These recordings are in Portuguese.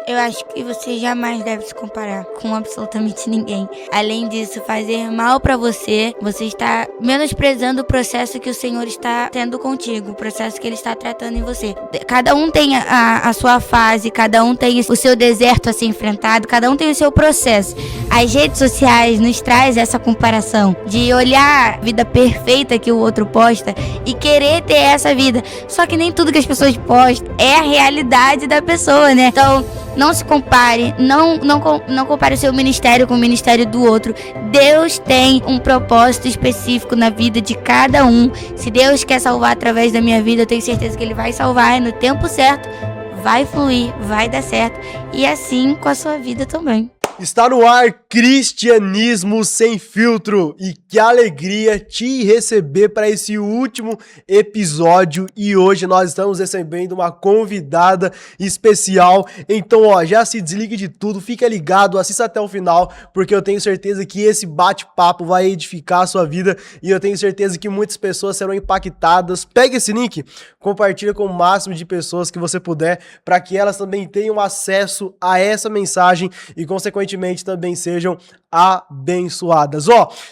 Eu acho que você jamais deve se comparar com absolutamente ninguém. Além disso, fazer mal pra você, você está menosprezando o processo que o Senhor está tendo contigo, o processo que Ele está tratando em você. Cada um tem a sua fase, cada um tem o seu deserto a ser enfrentado, cada um tem o seu processo. As redes sociais nos traz essa comparação de olhar a vida perfeita que o outro posta e querer ter essa vida. Só que nem tudo que as pessoas postam é a realidade da pessoa, né? Então, não se compare, não compare o seu ministério com o ministério do outro. Deus tem um propósito específico na vida de cada um. Se Deus quer salvar através da minha vida, eu tenho certeza que Ele vai salvar, e no tempo certo vai fluir, vai dar certo. E assim com a sua vida também. Está no ar Cristianismo Sem Filtro, e que alegria te receber para esse último episódio. E hoje nós estamos recebendo uma convidada especial. Então, já se desligue de tudo, fica ligado, assista até o final, porque eu tenho certeza que esse bate-papo vai edificar a sua vida e eu tenho certeza que muitas pessoas serão impactadas. Pega esse link, compartilha com o máximo de pessoas que você puder, para que elas também tenham acesso a essa mensagem e, consequentemente, também sejam abençoadas.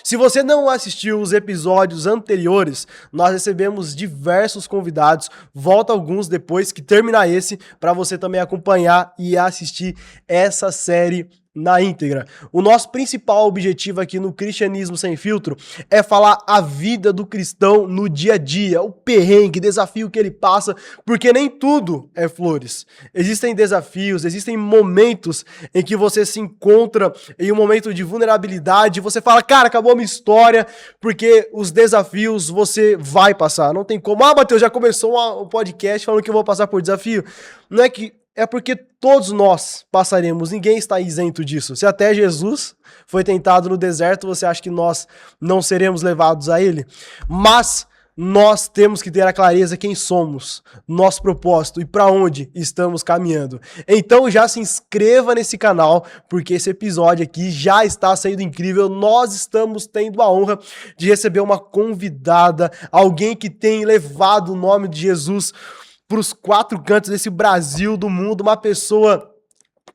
Se você não assistiu os episódios anteriores, nós recebemos diversos convidados. Volta alguns depois que terminar esse, para você também acompanhar e assistir essa série na íntegra. O nosso principal objetivo aqui no Cristianismo Sem Filtro é falar a vida do cristão no dia a dia, o perrengue, desafio que ele passa, porque nem tudo é flores. Existem desafios, existem momentos em que você se encontra em um momento de vulnerabilidade, você fala, cara, acabou a minha história, porque os desafios você vai passar. Não tem como, Matheus, já começou o podcast falando que eu vou passar por desafio. Não é que é porque todos nós passaremos, ninguém está isento disso. Se até Jesus foi tentado no deserto, você acha que nós não seremos levados a ele? Mas nós temos que ter a clareza quem somos, nosso propósito e para onde estamos caminhando. Então já se inscreva nesse canal, porque esse episódio aqui já está sendo incrível. Nós estamos tendo a honra de receber uma convidada, alguém que tem levado o nome de Jesus para os quatro cantos desse Brasil, do mundo, uma pessoa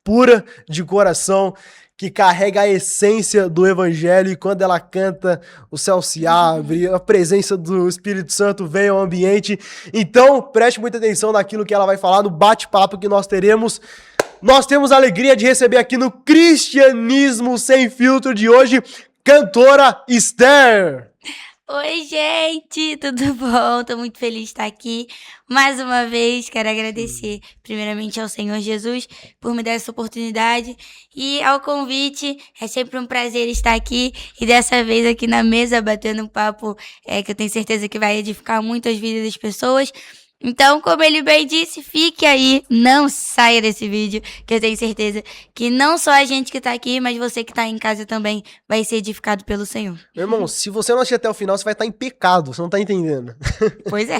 pura de coração, que carrega a essência do evangelho, e quando ela canta, o céu se abre, a presença do Espírito Santo vem ao ambiente. Então, preste muita atenção naquilo que ela vai falar, no bate-papo que nós teremos. Nós temos a alegria de receber aqui no Cristianismo Sem Filtro de hoje, cantora Esther. Oi, gente, tudo bom? Tô muito feliz de estar aqui. Mais uma vez, quero agradecer primeiramente ao Senhor Jesus por me dar essa oportunidade e ao convite. É sempre um prazer estar aqui e dessa vez aqui na mesa batendo um papo que eu tenho certeza que vai edificar muito as vidas das pessoas. Então, como ele bem disse, fique aí, não saia desse vídeo, que eu tenho certeza que não só a gente que tá aqui, mas você que tá em casa também vai ser edificado pelo Senhor. Meu irmão, se você não assistir até o final, você vai estar em pecado, você não tá entendendo. Pois é.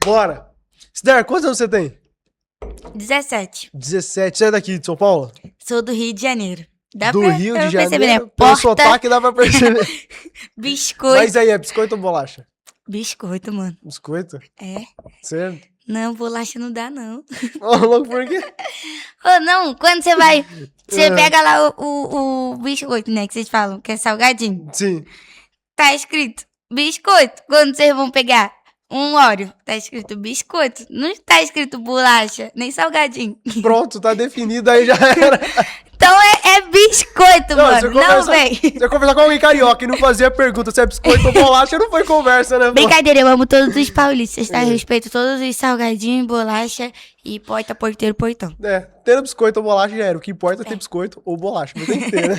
Bora. Esther, quantos anos você tem? 17. 17. Você é daqui de São Paulo? Sou do Rio de Janeiro. Do Rio de Janeiro? Perceber, né? Pelo sotaque dá pra perceber. Biscoito. Mas aí, é biscoito ou bolacha? Biscoito, mano. Biscoito? É. Sério? Não, bolacha não dá, não. Louco, por quê? Não, quando você vai... Você pega lá o biscoito, né? Que vocês falam, que é salgadinho. Sim. Tá escrito biscoito. Quando vocês vão pegar um Oreo, tá escrito biscoito. Não tá escrito bolacha, nem salgadinho. Pronto, tá definido, aí já era. Então é biscoito, mano. Não, vem. Se eu conversar com alguém carioca e não fazia pergunta se é biscoito ou bolacha, não foi conversa, né? Brincadeira, eu amo todos os paulistas, tá? Eu respeito todos os salgadinhos, bolacha e porta, porteiro, portão. Ter biscoito ou bolacha já era. O que importa é ter biscoito ou bolacha, mas tem que ter, né?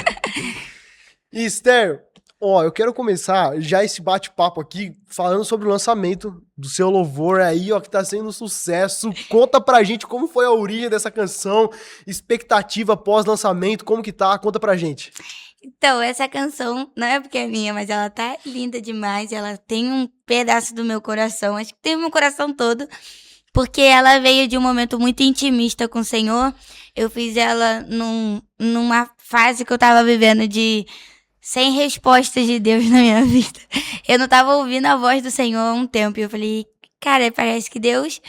E Esther, eu quero começar já esse bate-papo aqui falando sobre o lançamento do seu louvor aí, que tá sendo um sucesso. Conta pra gente como foi a origem dessa canção, expectativa pós-lançamento, como que tá? Conta pra gente. Então, essa canção não é porque é minha, mas ela tá linda demais, ela tem um pedaço do meu coração, acho que tem o meu coração todo, porque ela veio de um momento muito intimista com o Senhor. Eu fiz ela numa fase que eu tava vivendo sem respostas de Deus na minha vida. Eu não tava ouvindo a voz do Senhor há um tempo. E eu falei, cara, parece que Deus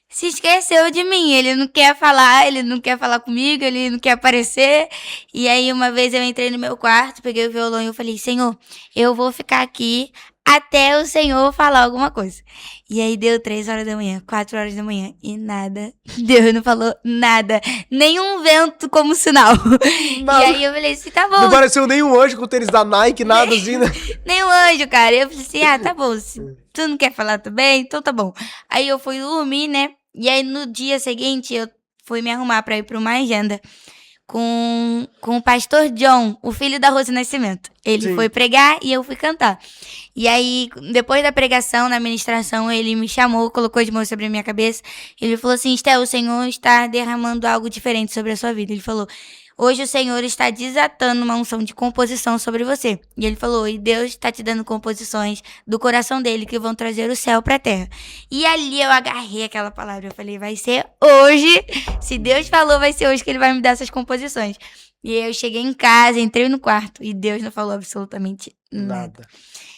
se esqueceu de mim. Ele não quer falar, ele não quer falar comigo, ele não quer aparecer. E aí, uma vez eu entrei no meu quarto, peguei o violão e eu falei, Senhor, eu vou ficar aqui até o Senhor falar alguma coisa. E aí deu 3 horas da manhã, 4 horas da manhã e nada. Deus não falou nada. Nenhum vento como sinal. E aí eu falei assim, tá bom. Não pareceu nenhum anjo com tênis da Nike, nada assim, né? Nenhum anjo, cara. Eu falei assim, tá bom. Se tu não quer falar também, então tá bom. Aí eu fui dormir, né? E aí no dia seguinte eu fui me arrumar pra ir pra uma agenda com o pastor John, o filho da Rose Nascimento. Ele Sim. foi pregar e eu fui cantar. E aí, depois da pregação, na ministração, ele me chamou, colocou as mãos sobre a minha cabeça. Ele falou assim, Estel, o Senhor está derramando algo diferente sobre a sua vida. Ele falou, hoje o Senhor está desatando uma unção de composição sobre você. E ele falou, e Deus está te dando composições do coração dele que vão trazer o céu para a terra. E ali eu agarrei aquela palavra. Eu falei, vai ser hoje. Se Deus falou, vai ser hoje que ele vai me dar essas composições. E aí eu cheguei em casa, entrei no quarto e Deus não falou absolutamente nada.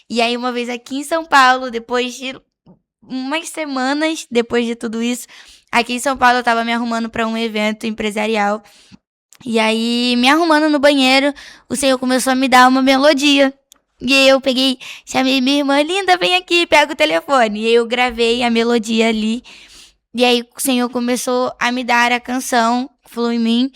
E aí uma vez aqui em São Paulo, depois de umas semanas depois de tudo isso, aqui em São Paulo eu tava me arrumando para um evento empresarial. E aí, me arrumando no banheiro, o Senhor começou a me dar uma melodia. E aí eu peguei, chamei minha irmã, linda, vem aqui, pega o telefone. E aí eu gravei a melodia ali. E aí o Senhor começou a me dar a canção, falou em mim.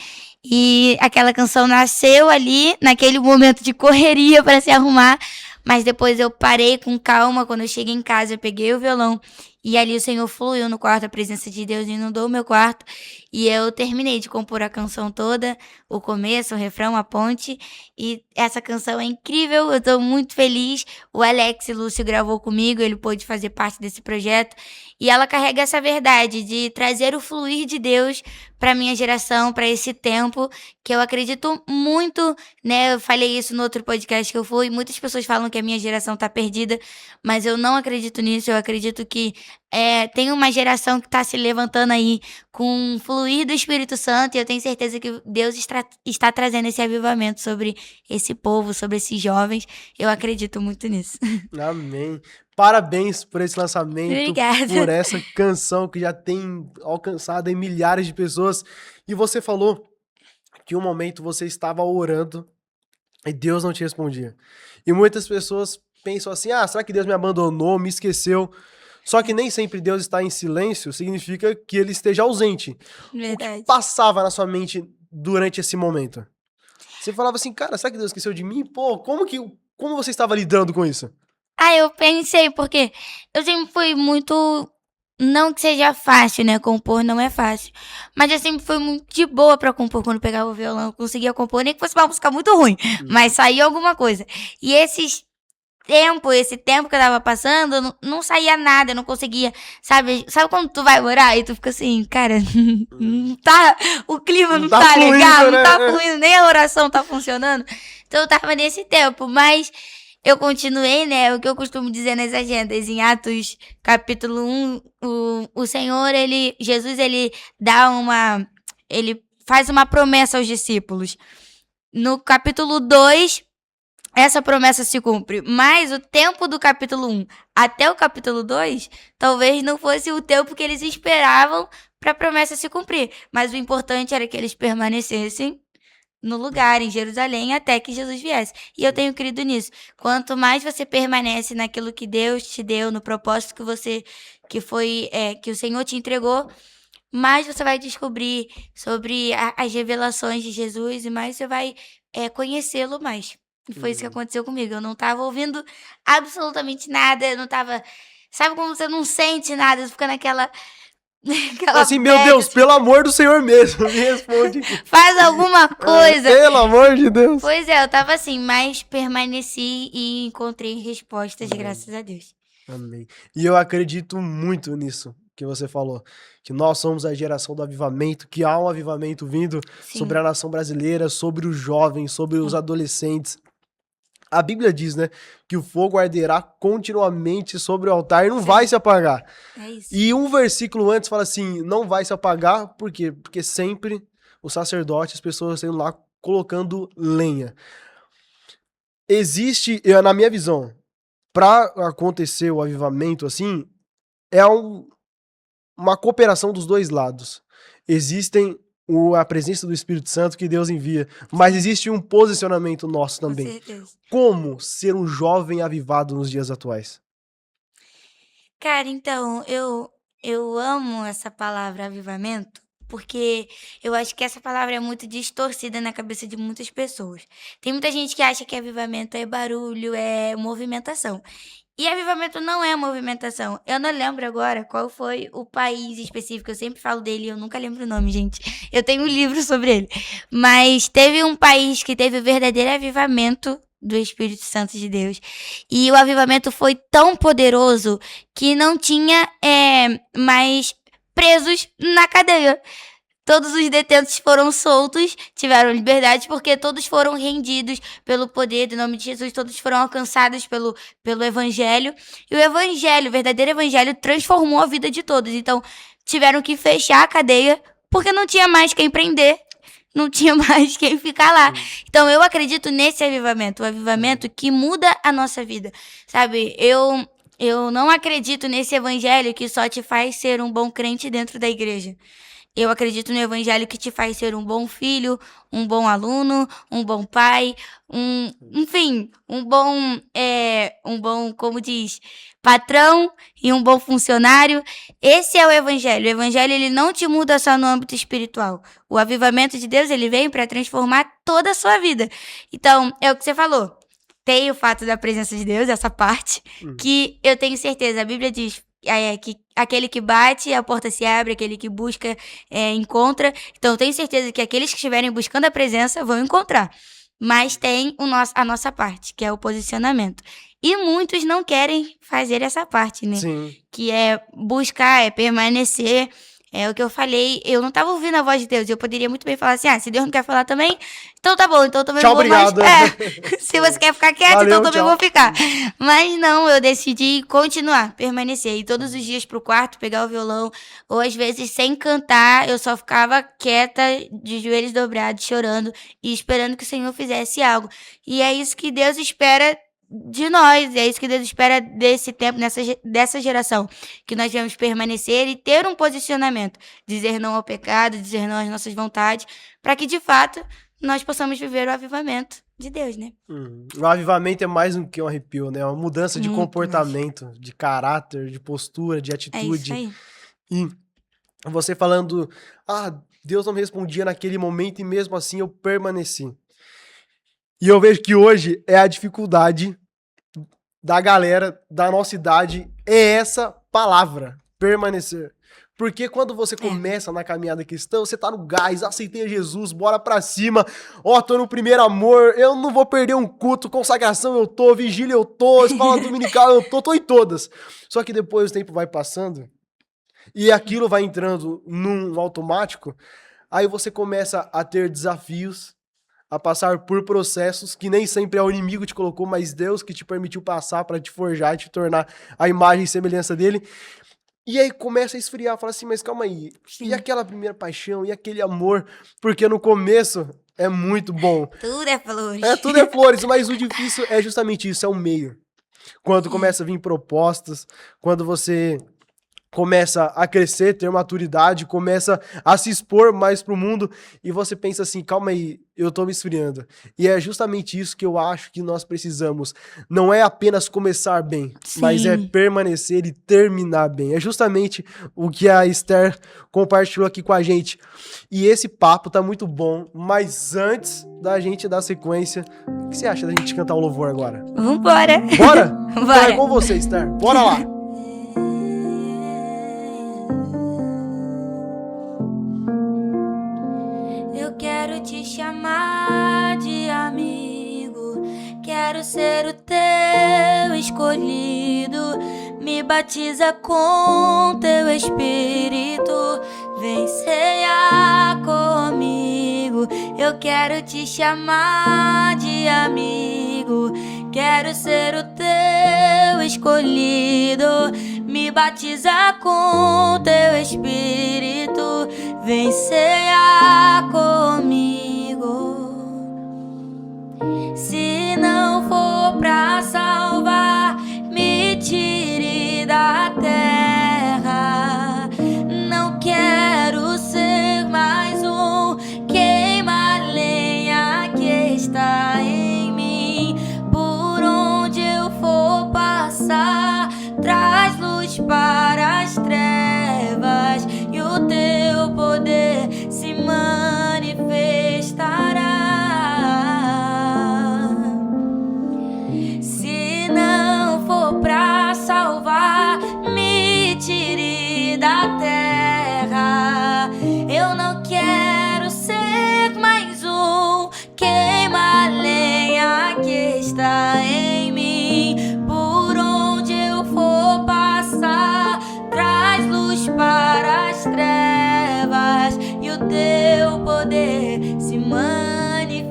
E aquela canção nasceu ali, naquele momento de correria para se arrumar. Mas depois eu parei com calma, quando eu cheguei em casa, eu peguei o violão. E ali o Senhor fluiu no quarto, a presença de Deus inundou o meu quarto. E eu terminei de compor a canção toda, o começo, o refrão, a ponte. E essa canção é incrível, eu tô muito feliz. O Alex Lúcio gravou comigo, ele pôde fazer parte desse projeto. E ela carrega essa verdade de trazer o fluir de Deus para minha geração, para esse tempo, que eu acredito muito, né? Eu falei isso no outro podcast que eu fui. Muitas pessoas falam que a minha geração tá perdida, mas eu não acredito nisso. Eu acredito que tem uma geração que está se levantando aí com o fluir do Espírito Santo, e eu tenho certeza que Deus está trazendo esse avivamento sobre esse povo, sobre esses jovens. Eu acredito muito nisso. Amém. Parabéns por esse lançamento, Obrigada. por essa canção que já tem alcançado em milhares de pessoas. E você falou que um momento você estava orando e Deus não te respondia. E muitas pessoas pensam assim, será que Deus me abandonou, me esqueceu? Só que nem sempre Deus está em silêncio, significa que ele esteja ausente. Verdade. O que passava na sua mente durante esse momento? Você falava assim, cara, será que Deus esqueceu de mim? Pô, como você estava lidando com isso? Eu pensei, porque eu sempre fui muito... Não que seja fácil, né? Compor não é fácil. Mas eu sempre fui muito de boa pra compor. Quando pegava o violão, eu conseguia compor. Nem que fosse uma música muito ruim. Mas saía alguma coisa. E esse tempo que eu tava passando, não saía nada. Eu não conseguia, sabe? Sabe quando tu vai orar e tu fica assim, cara... não tá... O clima não tá fluindo, legal, né? não tá fluindo. Nem a oração tá funcionando. Então eu tava nesse tempo. Mas... eu continuei, né? O que eu costumo dizer nas agendas, em Atos capítulo 1, o Senhor, Jesus, ele faz uma promessa aos discípulos. No capítulo 2, essa promessa se cumpre. Mas o tempo do capítulo 1 até o capítulo 2, talvez não fosse o tempo que eles esperavam para a promessa se cumprir. Mas o importante era que eles permanecessem no lugar, em Jerusalém, até que Jesus viesse. E eu tenho crido nisso. Quanto mais você permanece naquilo que Deus te deu, no propósito que o Senhor te entregou, mais você vai descobrir sobre as revelações de Jesus e mais você vai conhecê-lo mais. E foi isso que aconteceu comigo. Eu não estava ouvindo absolutamente nada, eu não estava... Sabe quando você não sente nada, você fica naquela assim, meu Deus, assim, pelo amor do Senhor mesmo, me responde. Faz alguma coisa. Pelo amor de Deus. Pois é, eu tava assim, mas permaneci e encontrei respostas, graças a Deus. Amém. E eu acredito muito nisso que você falou, que nós somos a geração do avivamento, que há um avivamento vindo sobre a nação brasileira, sobre os jovens, sobre os adolescentes. A Bíblia diz, né, que o fogo arderá continuamente sobre o altar e não vai se apagar. É isso. E um versículo antes fala assim, não vai se apagar, por quê? Porque sempre o sacerdote, as pessoas estão lá colocando lenha. Existe, na minha visão, para acontecer o avivamento assim, uma cooperação dos dois lados. Existem a presença do Espírito Santo que Deus envia, mas existe um posicionamento nosso também. Com certeza. Como ser um jovem avivado nos dias atuais? Cara, então, eu amo essa palavra avivamento, porque eu acho que essa palavra é muito distorcida na cabeça de muitas pessoas. Tem muita gente que acha que avivamento é barulho, é movimentação. E avivamento não é movimentação. Eu não lembro agora qual foi o país específico. Eu sempre falo dele, eu nunca lembro o nome, gente. Eu tenho um livro sobre ele. Mas teve um país que teve o verdadeiro avivamento do Espírito Santo de Deus. E o avivamento foi tão poderoso que não tinha mais presos na cadeia. Todos os detentos foram soltos, tiveram liberdade, porque todos foram rendidos pelo poder do nome de Jesus, todos foram alcançados pelo evangelho. E o evangelho, o verdadeiro evangelho, transformou a vida de todos. Então, tiveram que fechar a cadeia, porque não tinha mais quem prender, não tinha mais quem ficar lá. Então, eu acredito nesse avivamento, o avivamento que muda a nossa vida, sabe? Eu não acredito nesse evangelho que só te faz ser um bom crente dentro da igreja. Eu acredito no evangelho que te faz ser um bom filho, um bom aluno, um bom pai, enfim, um bom, como diz, patrão e um bom funcionário. Esse é o evangelho. O evangelho, ele não te muda só no âmbito espiritual. O avivamento de Deus, ele vem para transformar toda a sua vida. Então, é o que você falou. Tem o fato da presença de Deus, essa parte, que eu tenho certeza, a Bíblia diz que aquele que bate, a porta se abre, aquele que busca, encontra. Então, eu tenho certeza que aqueles que estiverem buscando a presença vão encontrar. Mas tem a nossa parte, que é o posicionamento. E muitos não querem fazer essa parte, né? Sim. Que é buscar, é permanecer. É o que eu falei, eu não tava ouvindo a voz de Deus. Eu poderia muito bem falar assim, se Deus não quer falar também, então tá bom, então eu também Tchau, não vou obrigado. mais. Se você quer ficar quieto, Valeu, então eu também tchau. vou ficar. Mas não, eu decidi continuar, permanecer. E todos os dias pro quarto, pegar o violão, ou às vezes sem cantar, eu só ficava quieta, de joelhos dobrados, chorando e esperando que o Senhor fizesse algo. E é isso que Deus espera de nós, é isso que Deus espera desse tempo, dessa geração, que nós devemos permanecer e ter um posicionamento, dizer não ao pecado, dizer não às nossas vontades, para que de fato nós possamos viver o avivamento de Deus, né? O avivamento é mais do que um arrepio, né? É uma mudança de Muito comportamento, de caráter, de postura, de É isso atitude. aí. E você falando, Deus não me respondia naquele momento e mesmo assim eu permaneci. E eu vejo que hoje é a dificuldade da galera da nossa idade, é essa palavra, permanecer. Porque quando você começa na caminhada cristã, você tá no gás, aceitei Jesus, bora pra cima, tô no primeiro amor, eu não vou perder um culto, consagração eu tô, vigília eu tô, escola dominical eu tô em todas. Só que depois o tempo vai passando e aquilo vai entrando num automático, aí você começa a ter desafios, a passar por processos que nem sempre é o inimigo que te colocou, mas Deus que te permitiu passar para te forjar e te tornar a imagem e semelhança dele. E aí começa a esfriar, fala assim, mas calma aí, e aquela primeira paixão, e aquele amor? Porque no começo é muito bom. Tudo é flores. Tudo é flores, mas o difícil é justamente isso, é o meio. Quando começa a vir propostas, quando você começa a crescer, ter maturidade, começa a se expor mais pro mundo e você pensa assim, calma aí, eu tô me esfriando. E é justamente isso que eu acho que nós precisamos. Não é apenas começar bem, mas é permanecer e terminar bem. É justamente o que a Esther compartilhou aqui com a gente. E esse papo tá muito bom, mas antes da gente dar sequência, o que você acha da gente cantar o louvor agora? Vambora. Bora? Bora. Então é com você, Esther. Bora lá. Eu quero te chamar de amigo, quero ser o teu escolhido. Me batiza com teu espírito, vem cear comigo. Eu quero te chamar de amigo, quero ser o teu escolhido. Me batiza com teu espírito, vem cear comigo. Se não for pra salvar, me tire da terra. para as trevas e o teu poder se manifestará. Se não for pra salvar, me tire da terra. Eu não quero ser mais um queima-lenha que está em mim. Por onde eu for passar, traz luz para as trevas e o teu poder se manifestará.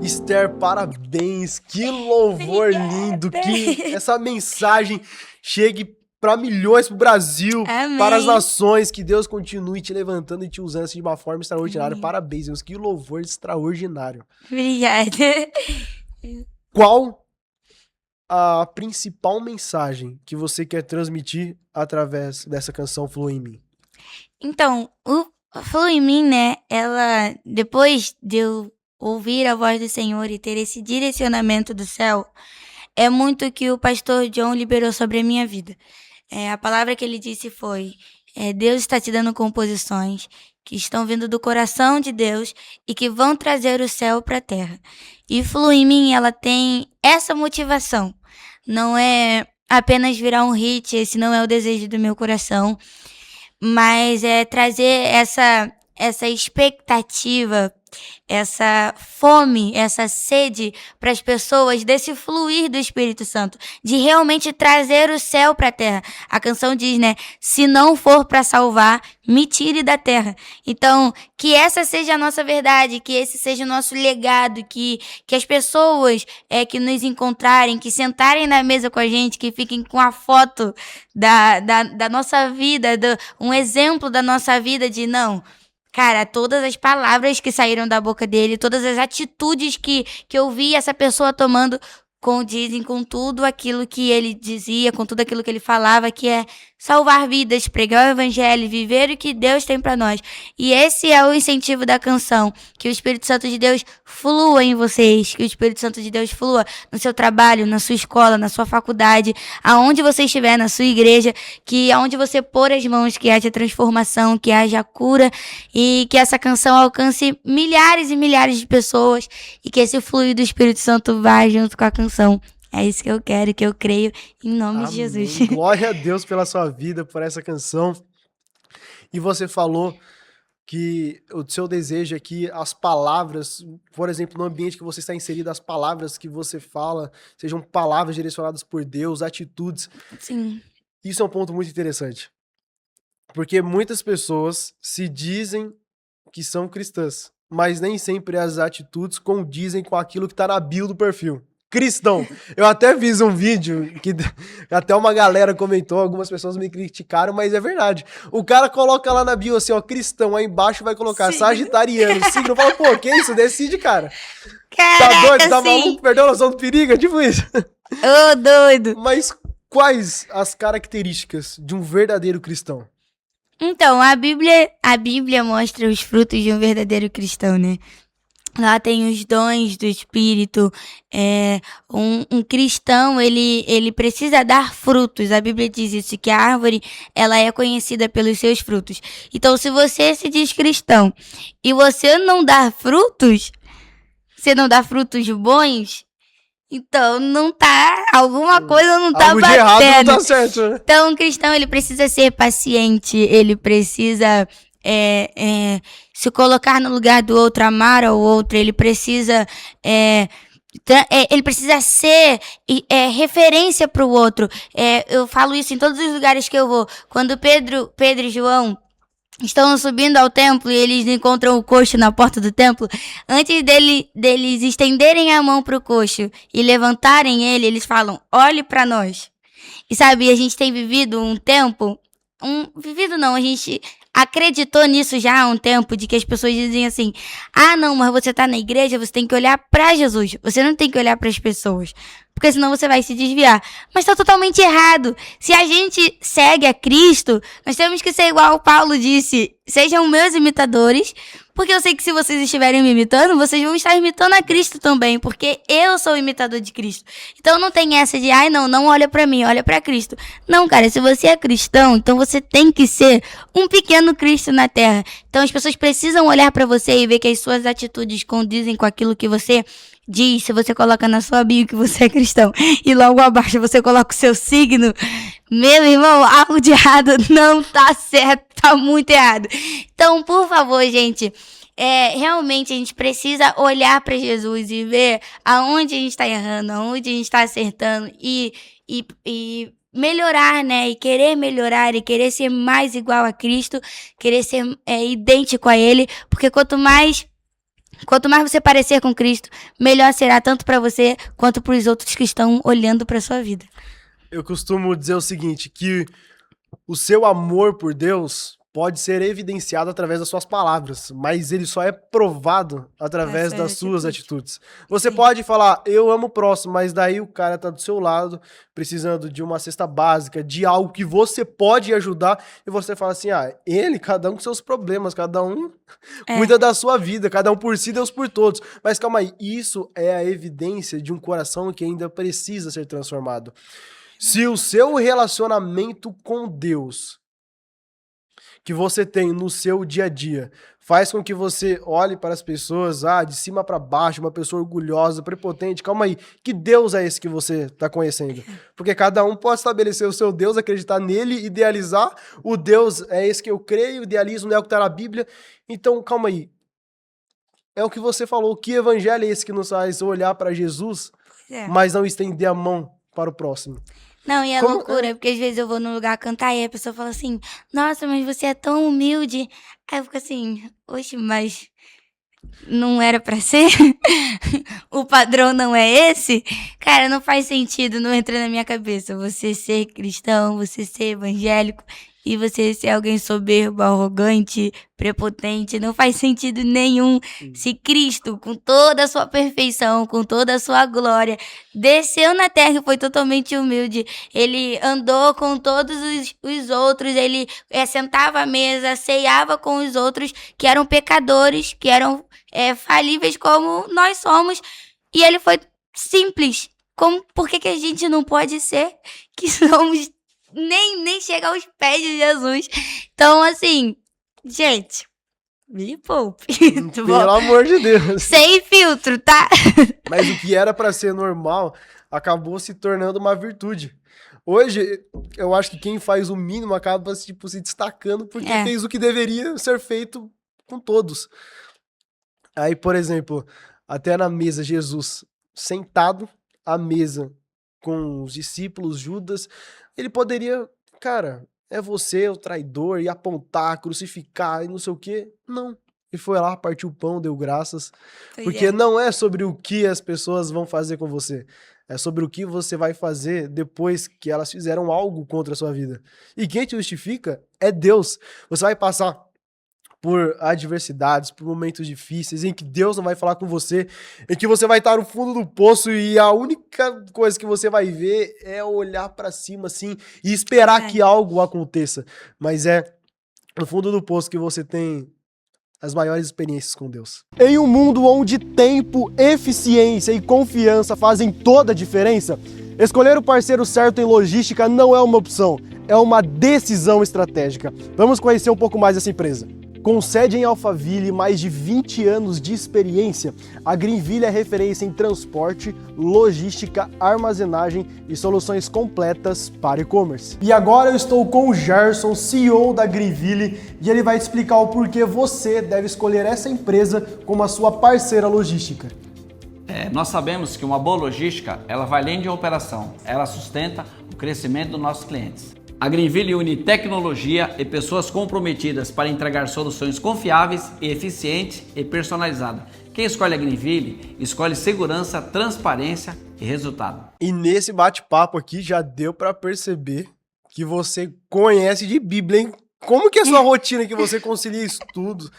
Esther, parabéns, que louvor lindo, que essa mensagem chegue para milhões, pro Brasil, Amém. Para as nações, que Deus continue te levantando e te usando assim de uma forma extraordinária. Parabéns, Deus, que louvor extraordinário. Obrigada. Qual a principal mensagem que você quer transmitir através dessa canção Flua em Mim? Então, o Flua em Mim, né, ela, depois de eu ouvir a voz do Senhor e ter esse direcionamento do céu, é muito o que o pastor John liberou sobre a minha vida. A palavra que ele disse foi, Deus está te dando composições que estão vindo do coração de Deus e que vão trazer o céu para a terra. E Flua em Mim, ela tem essa motivação. Não é apenas virar um hit, esse não é o desejo do meu coração, mas é trazer essa expectativa, essa fome, essa sede para as pessoas desse fluir do Espírito Santo, de realmente trazer o céu para a terra. A canção diz, né? Se não for para salvar, me tire da terra. Então, que essa seja a nossa verdade, que esse seja o nosso legado, que as pessoas que nos encontrarem, que sentarem na mesa com a gente, que fiquem com a foto da nossa vida, um exemplo da nossa vida de não... Cara, todas as palavras que saíram da boca dele, todas as atitudes que eu vi essa pessoa tomando, condizem com tudo aquilo que ele dizia, com tudo aquilo que ele falava, que é salvar vidas, pregar o evangelho, viver o que Deus tem para nós. E esse é o incentivo da canção, que o Espírito Santo de Deus flua em vocês, que o Espírito Santo de Deus flua no seu trabalho, na sua escola, na sua faculdade, aonde você estiver, na sua igreja, que aonde você pôr as mãos, que haja transformação, que haja cura, e que essa canção alcance milhares e milhares de pessoas, e que esse fluir do Espírito Santo vá junto com a canção. É isso que eu quero, que eu creio, em nome de Jesus. Glória a Deus pela sua vida, por essa canção. E você falou que o seu desejo é que as palavras, por exemplo, no ambiente que você está inserido, as palavras que você fala sejam palavras direcionadas por Deus, atitudes. Sim. Isso é um ponto muito interessante. Porque muitas pessoas se dizem que são cristãs, mas nem sempre as atitudes condizem com aquilo que está na bio do perfil. Cristão. Eu até fiz um vídeo que até uma galera comentou, algumas pessoas me criticaram, mas é verdade. O cara coloca lá na bio assim, ó, cristão, aí embaixo vai colocar sim, sagitariano, signo, fala, pô, que isso? Decide, cara. Caraca, tá doido? Tá sim. maluco? Perdeu a noção do perigo? É tipo isso. Ô, doido. Mas quais as características de um verdadeiro cristão? Então, a Bíblia mostra os frutos de um verdadeiro cristão, né? Lá tem os dons do Espírito. Um cristão, ele precisa dar frutos. A Bíblia diz isso, que a árvore, ela é conhecida pelos seus frutos. Então, se você se diz cristão e você não dá frutos, você não dá frutos bons, então não tá, alguma coisa não tá algo batendo. De errado não tá certo, né? Então, o cristão, ele precisa ser paciente, ele precisa... se colocar no lugar do outro, amar ao outro, ele precisa ser referência para o outro. Eu falo isso em todos os lugares que eu vou. Quando Pedro e João estão subindo ao templo e eles encontram o coxo na porta do templo, antes deles estenderem a mão para o coxo e levantarem ele, eles falam, olhe para nós. E sabe, a gente tem vivido um tempo... a gente acreditou nisso já há um tempo, de que as pessoas dizem assim, não, mas você tá na igreja, você tem que olhar pra Jesus, você não tem que olhar pras pessoas, porque senão você vai se desviar. Mas tá totalmente errado. Se a gente segue a Cristo, nós temos que ser igual o Paulo disse, sejam meus imitadores, Porque eu sei que se vocês estiverem me imitando, vocês vão estar imitando a Cristo também, porque eu sou o imitador de Cristo. Então não tem essa de, não olha pra mim, olha pra Cristo. Não, cara, se você é cristão, então você tem que ser um pequeno Cristo na Terra. Então as pessoas precisam olhar pra você e ver que as suas atitudes condizem com aquilo que você diz. Se você coloca na sua bio que você é cristão e logo abaixo você coloca o seu signo, meu irmão, algo de errado não tá certo, tá muito errado. Então, por favor, gente, realmente a gente precisa olhar para Jesus e ver aonde a gente está errando, aonde a gente está acertando e melhorar, né? E querer melhorar e querer ser mais igual a Cristo, querer ser idêntico a Ele, porque quanto mais você parecer com Cristo, melhor será tanto para você quanto para os outros que estão olhando para sua vida. Eu costumo dizer o seguinte, que o seu amor por Deus pode ser evidenciado através das suas palavras, mas ele só é provado através das suas atitudes. Você pode falar, eu amo o próximo, mas daí o cara tá do seu lado, precisando de uma cesta básica, de algo que você pode ajudar, e você fala assim, cada um com seus problemas, cada um cuida da sua vida, cada um por si, Deus por todos. Mas calma aí, isso é a evidência de um coração que ainda precisa ser transformado. Se o seu relacionamento com Deus que você tem no seu dia a dia faz com que você olhe para as pessoas de cima para baixo, uma pessoa orgulhosa, prepotente, calma aí, que Deus é esse que você está conhecendo? Porque cada um pode estabelecer o seu Deus, acreditar nele, idealizar, o Deus é esse que eu creio, idealismo não é o que está na Bíblia, então calma aí, é o que você falou, que evangelho é esse que nos faz olhar para Jesus, mas não estender a mão para o próximo? Não, e é loucura, porque às vezes eu vou num lugar cantar e a pessoa fala assim, nossa, mas você é tão humilde. Aí eu fico assim, oxe, mas não era pra ser? O padrão não é esse? Cara, não faz sentido, não entra na minha cabeça. Você ser cristão, você ser evangélico e você ser alguém soberbo, arrogante, prepotente, não faz sentido nenhum. Se Cristo, com toda a sua perfeição, com toda a sua glória, desceu na terra e foi totalmente humilde, ele andou com todos os outros, ele sentava à mesa, ceiava com os outros que eram pecadores, que eram falíveis como nós somos, e ele foi simples. Por que a gente não pode ser que somos nem chega aos pés de Jesus? Então, assim, gente, me poupe. Pelo amor de Deus. Sem filtro, tá? Mas o que era pra ser normal acabou se tornando uma virtude. Hoje, eu acho que quem faz o mínimo acaba se destacando porque fez o que deveria ser feito com todos. Aí, por exemplo, até na mesa, Jesus sentado à mesa com os discípulos, Judas, ele poderia, é você o traidor, e apontar, crucificar e não sei o quê. Não. Ele foi lá, partiu o pão, deu graças. Porque não é sobre o que as pessoas vão fazer com você. É sobre o que você vai fazer depois que elas fizeram algo contra a sua vida. E quem te justifica é Deus. Você vai passar por adversidades, por momentos difíceis, em que Deus não vai falar com você, em que você vai estar no fundo do poço e a única coisa que você vai ver é olhar pra cima, assim, e esperar que algo aconteça. Mas é no fundo do poço que você tem as maiores experiências com Deus. Em um mundo onde tempo, eficiência e confiança fazem toda a diferença, escolher o parceiro certo em logística não é uma opção, é uma decisão estratégica. Vamos conhecer um pouco mais dessa empresa. Com sede em Alphaville e mais de 20 anos de experiência, a Greenville é referência em transporte, logística, armazenagem e soluções completas para e-commerce. E agora eu estou com o Gerson, CEO da Greenville, e ele vai explicar o porquê você deve escolher essa empresa como a sua parceira logística. Nós sabemos que uma boa logística, ela vai além de uma operação, ela sustenta o crescimento dos nossos clientes. A Greenville une tecnologia e pessoas comprometidas para entregar soluções confiáveis e eficientes e personalizadas. Quem escolhe a Greenville, escolhe segurança, transparência e resultado. E nesse bate-papo aqui já deu para perceber que você conhece de Bíblia, hein? Como que é a sua rotina, que você concilia estudo,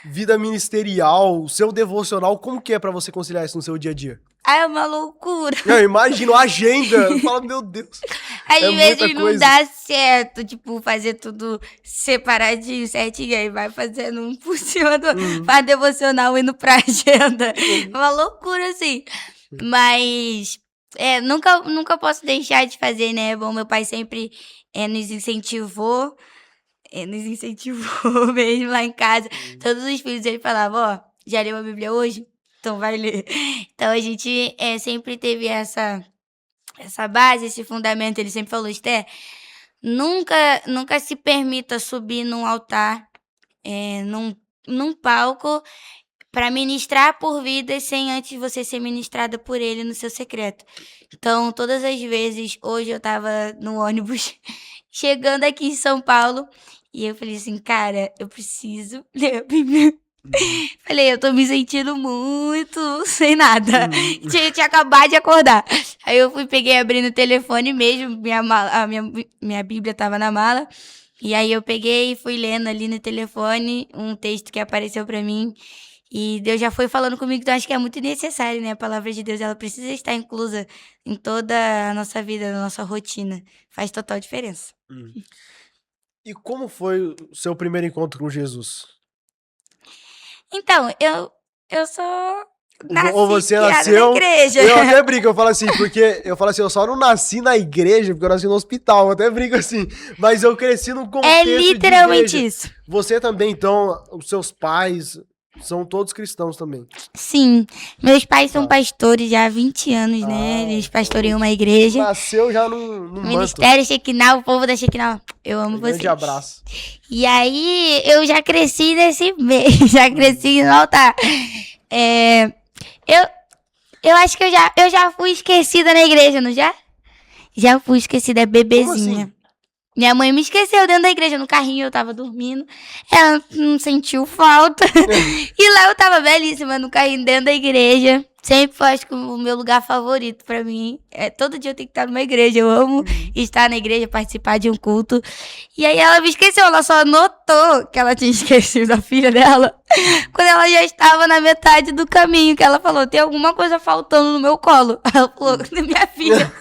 vida ministerial, seu devocional, como que é para você conciliar isso no seu dia a dia? Aí é uma loucura. Eu imagino a agenda. Eu falo, meu Deus. Às É muita vezes não coisa. dá certo, tipo, fazer tudo separadinho, certinho, aí vai fazendo um por cima do... Faz devocional indo pra agenda. É uma loucura, assim. Mas nunca posso deixar de fazer, né? Bom, meu pai sempre nos incentivou mesmo lá em casa. Todos os filhos ele falava, ó, já leu a Bíblia hoje? Então vai ler. Então a gente sempre teve essa base, esse fundamento. Ele sempre falou, Esté, nunca se permita subir num altar, num palco, para ministrar por vidas sem antes você ser ministrada por ele no seu secreto. Então, todas as vezes, hoje eu tava no ônibus, chegando aqui em São Paulo, e eu falei assim, cara, eu preciso ler a Bíblia. Falei, eu tô me sentindo muito sem nada. Tinha acabado de acordar. Aí eu peguei, abri no telefone mesmo, minha Bíblia tava na mala. E aí eu peguei e fui lendo ali no telefone um texto que apareceu pra mim. E Deus já foi falando comigo, então acho que é muito necessário, né? A palavra de Deus, ela precisa estar inclusa em toda a nossa vida, na nossa rotina. Faz total diferença. E como foi o seu primeiro encontro com Jesus? Então, eu sou... Ou você criada nasceu... na igreja. Eu até brinco, eu falo assim, eu só não nasci na igreja, porque eu nasci no hospital, eu até brinco assim, mas eu cresci num contexto É literalmente de igreja. isso. Você também, então, os seus pais são todos cristãos também? Sim, meus pais são pastores já há 20 anos, né? Eles pastoreiam uma igreja. Nasceu já no manto. Ministério Shekinah, o povo da Shekinah, eu amo vocês. Grande abraço. E aí, eu já cresci nesse meio, já cresci no altar. Eu acho que eu já fui esquecida na igreja, não já? Já fui esquecida, bebezinha. Assim? Minha mãe me esqueceu dentro da igreja, no carrinho, eu tava dormindo. Ela não sentiu falta. E lá eu tava belíssima, no carrinho dentro da igreja. Sempre foi, acho que, o meu lugar favorito pra mim. Todo dia eu tenho que estar numa igreja. Eu amo estar na igreja, participar de um culto. E aí ela me esqueceu, ela só notou que ela tinha esquecido a filha dela quando ela já estava na metade do caminho, que ela falou, tem alguma coisa faltando no meu colo. Ela falou, minha filha.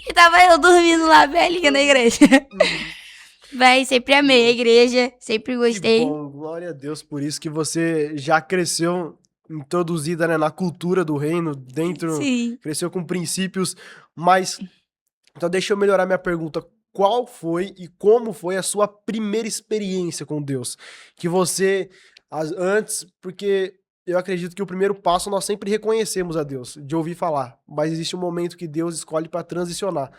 E tava eu dormindo lá, velhinha, na igreja. Mas sempre amei a igreja, sempre gostei. Que bom, glória a Deus por isso que você já cresceu introduzida, né, na cultura do reino, Sim. cresceu com princípios, mas então deixa eu melhorar minha pergunta. Qual foi e como foi a sua primeira experiência com Deus? Que você, antes, porque eu acredito que o primeiro passo nós sempre reconhecemos a Deus, de ouvir falar, mas existe um momento que Deus escolhe para transicionar.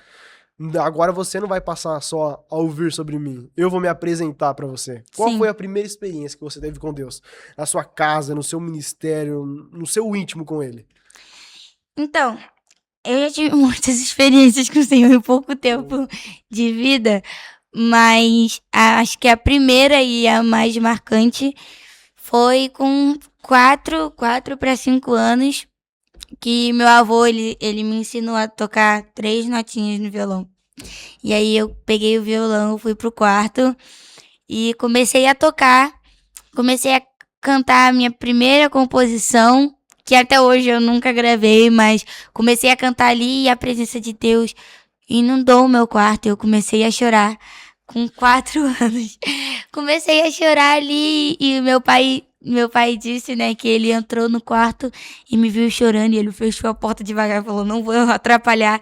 Agora você não vai passar só a ouvir sobre mim. Eu vou me apresentar pra você. Qual Sim. foi a primeira experiência que você teve com Deus? Na sua casa, no seu ministério, no seu íntimo com Ele? Então, eu já tive muitas experiências com o Senhor em pouco tempo de vida, mas acho que a primeira e a mais marcante foi com 4 para 5 anos, que meu avô, ele me ensinou a tocar 3 notinhas no violão. E aí eu peguei o violão, fui pro quarto e comecei a tocar. Comecei a cantar a minha primeira composição, que até hoje eu nunca gravei, mas comecei a cantar ali e a presença de Deus inundou o meu quarto. Eu comecei a chorar com 4 anos. Comecei a chorar ali e meu pai disse, né, que ele entrou no quarto e me viu chorando e ele fechou a porta devagar e falou, não vou atrapalhar.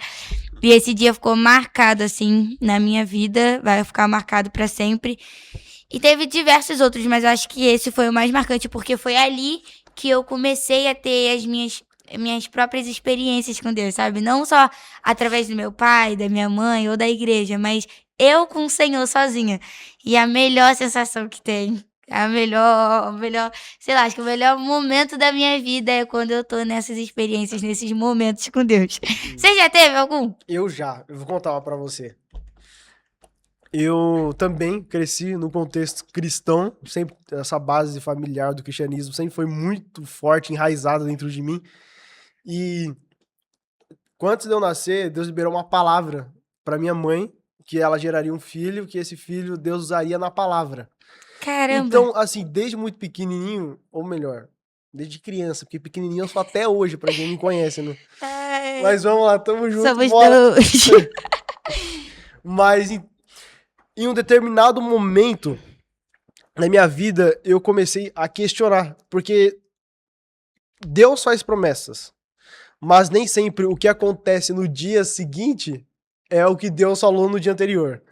E esse dia ficou marcado, assim, na minha vida, vai ficar marcado pra sempre. E teve diversos outros, mas eu acho que esse foi o mais marcante, porque foi ali que eu comecei a ter as minhas próprias experiências com Deus, sabe? Não só através do meu pai, da minha mãe ou da igreja, mas eu com o Senhor sozinha. E a melhor sensação que tem, a melhor, sei lá, acho que o melhor momento da minha vida é quando eu tô nessas experiências, nesses momentos com Deus. Você já teve algum? Eu vou contar uma pra você. Eu também cresci no contexto cristão, sempre essa base familiar do cristianismo sempre foi muito forte, enraizada dentro de mim. E antes de eu nascer, Deus liberou uma palavra para minha mãe, que ela geraria um filho, que esse filho Deus usaria na palavra. Caramba. Então, assim, desde muito pequenininho, ou melhor, Desde criança, porque pequenininho eu sou até hoje, pra quem me conhece, né? Ai, Mas vamos lá, tamo junto, somos bora. dois. Mas em um determinado momento na minha vida, eu comecei a questionar, porque Deus faz promessas, mas nem sempre o que acontece no dia seguinte é o que Deus falou no dia anterior.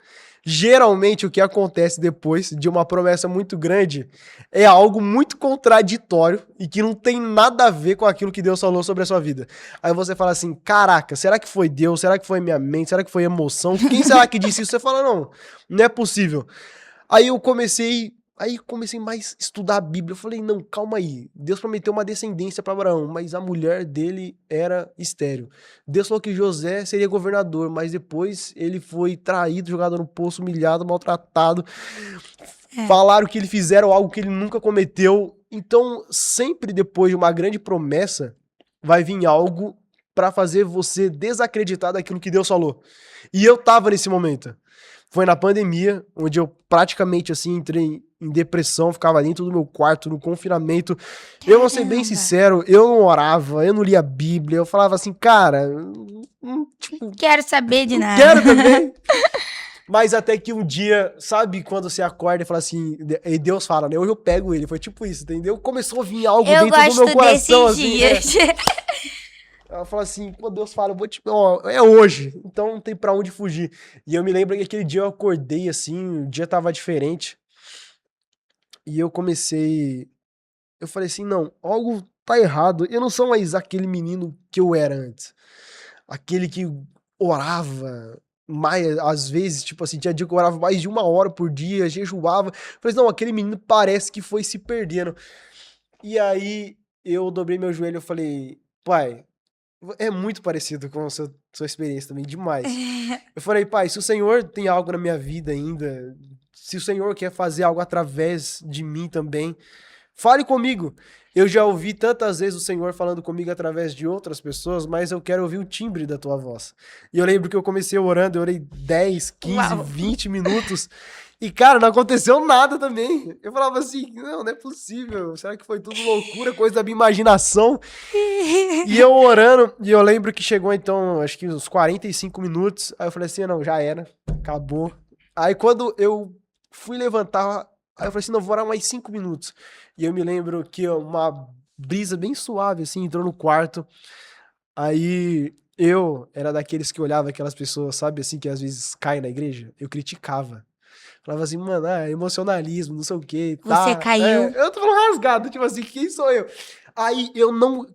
Geralmente, o que acontece depois de uma promessa muito grande é algo muito contraditório e que não tem nada a ver com aquilo que Deus falou sobre a sua vida. Aí você fala assim, caraca, será que foi Deus? Será que foi minha mente? Será que foi emoção? Quem será que disse isso? Você fala, não é possível. Aí eu comecei mais a estudar a Bíblia. Eu falei, não, calma aí. Deus prometeu uma descendência para Abraão, mas a mulher dele era estéril. Deus falou que José seria governador, mas depois ele foi traído, jogado no poço, humilhado, maltratado. Falaram que ele fizeram algo que ele nunca cometeu. Então, sempre depois de uma grande promessa, vai vir algo para fazer você desacreditar daquilo que Deus falou. E eu tava nesse momento. Foi na pandemia, onde eu praticamente, assim, entrei em depressão, ficava dentro do meu quarto, no confinamento. Eu vou ser bem sincero, eu não orava, eu não lia a Bíblia, eu falava assim, cara, tipo, Quero saber de nada. quero também. Mas até que um dia, sabe, quando você acorda e fala assim, e Deus fala, né, hoje eu pego ele, foi tipo isso, entendeu? Começou a vir algo Eu dentro do meu gosto coração, desses assim, dias. Ela fala assim, quando Deus fala, eu vou te... Ó, é hoje, então não tem pra onde fugir. E eu me lembro que aquele dia eu acordei assim, o dia tava diferente. E eu falei assim, não, algo tá errado. Eu não sou mais aquele menino que eu era antes. Aquele que orava mais, às vezes, tipo assim, tinha dia que eu orava mais de 1 hora por dia, jejuava. Falei assim, não, aquele menino parece que foi se perdendo. E aí eu dobrei meu joelho e falei, pai, é muito parecido com a sua experiência também, demais. Eu falei, pai, se o Senhor tem algo na minha vida ainda, se o Senhor quer fazer algo através de mim também, fale comigo. Eu já ouvi tantas vezes o Senhor falando comigo através de outras pessoas, mas eu quero ouvir o timbre da tua voz. E eu lembro que eu comecei orando, eu orei 10, 15, Uau. 20 minutos. E, cara, não aconteceu nada também. Eu falava assim, não é possível. Será que foi tudo loucura, coisa da minha imaginação? E eu orando, e eu lembro que chegou então, acho que uns 45 minutos. Aí eu falei assim, não, já era, acabou. Aí quando eu fui levantar, aí eu falei assim, não, vou orar mais 5 minutos. E eu me lembro que uma brisa bem suave, assim, entrou no quarto. Aí eu era daqueles que olhava aquelas pessoas, sabe, assim, que às vezes caem na igreja. Eu criticava. Falava assim, mano, emocionalismo, não sei o que, tá. Você caiu. Eu tô falando rasgado, tipo assim, quem sou eu? Aí eu não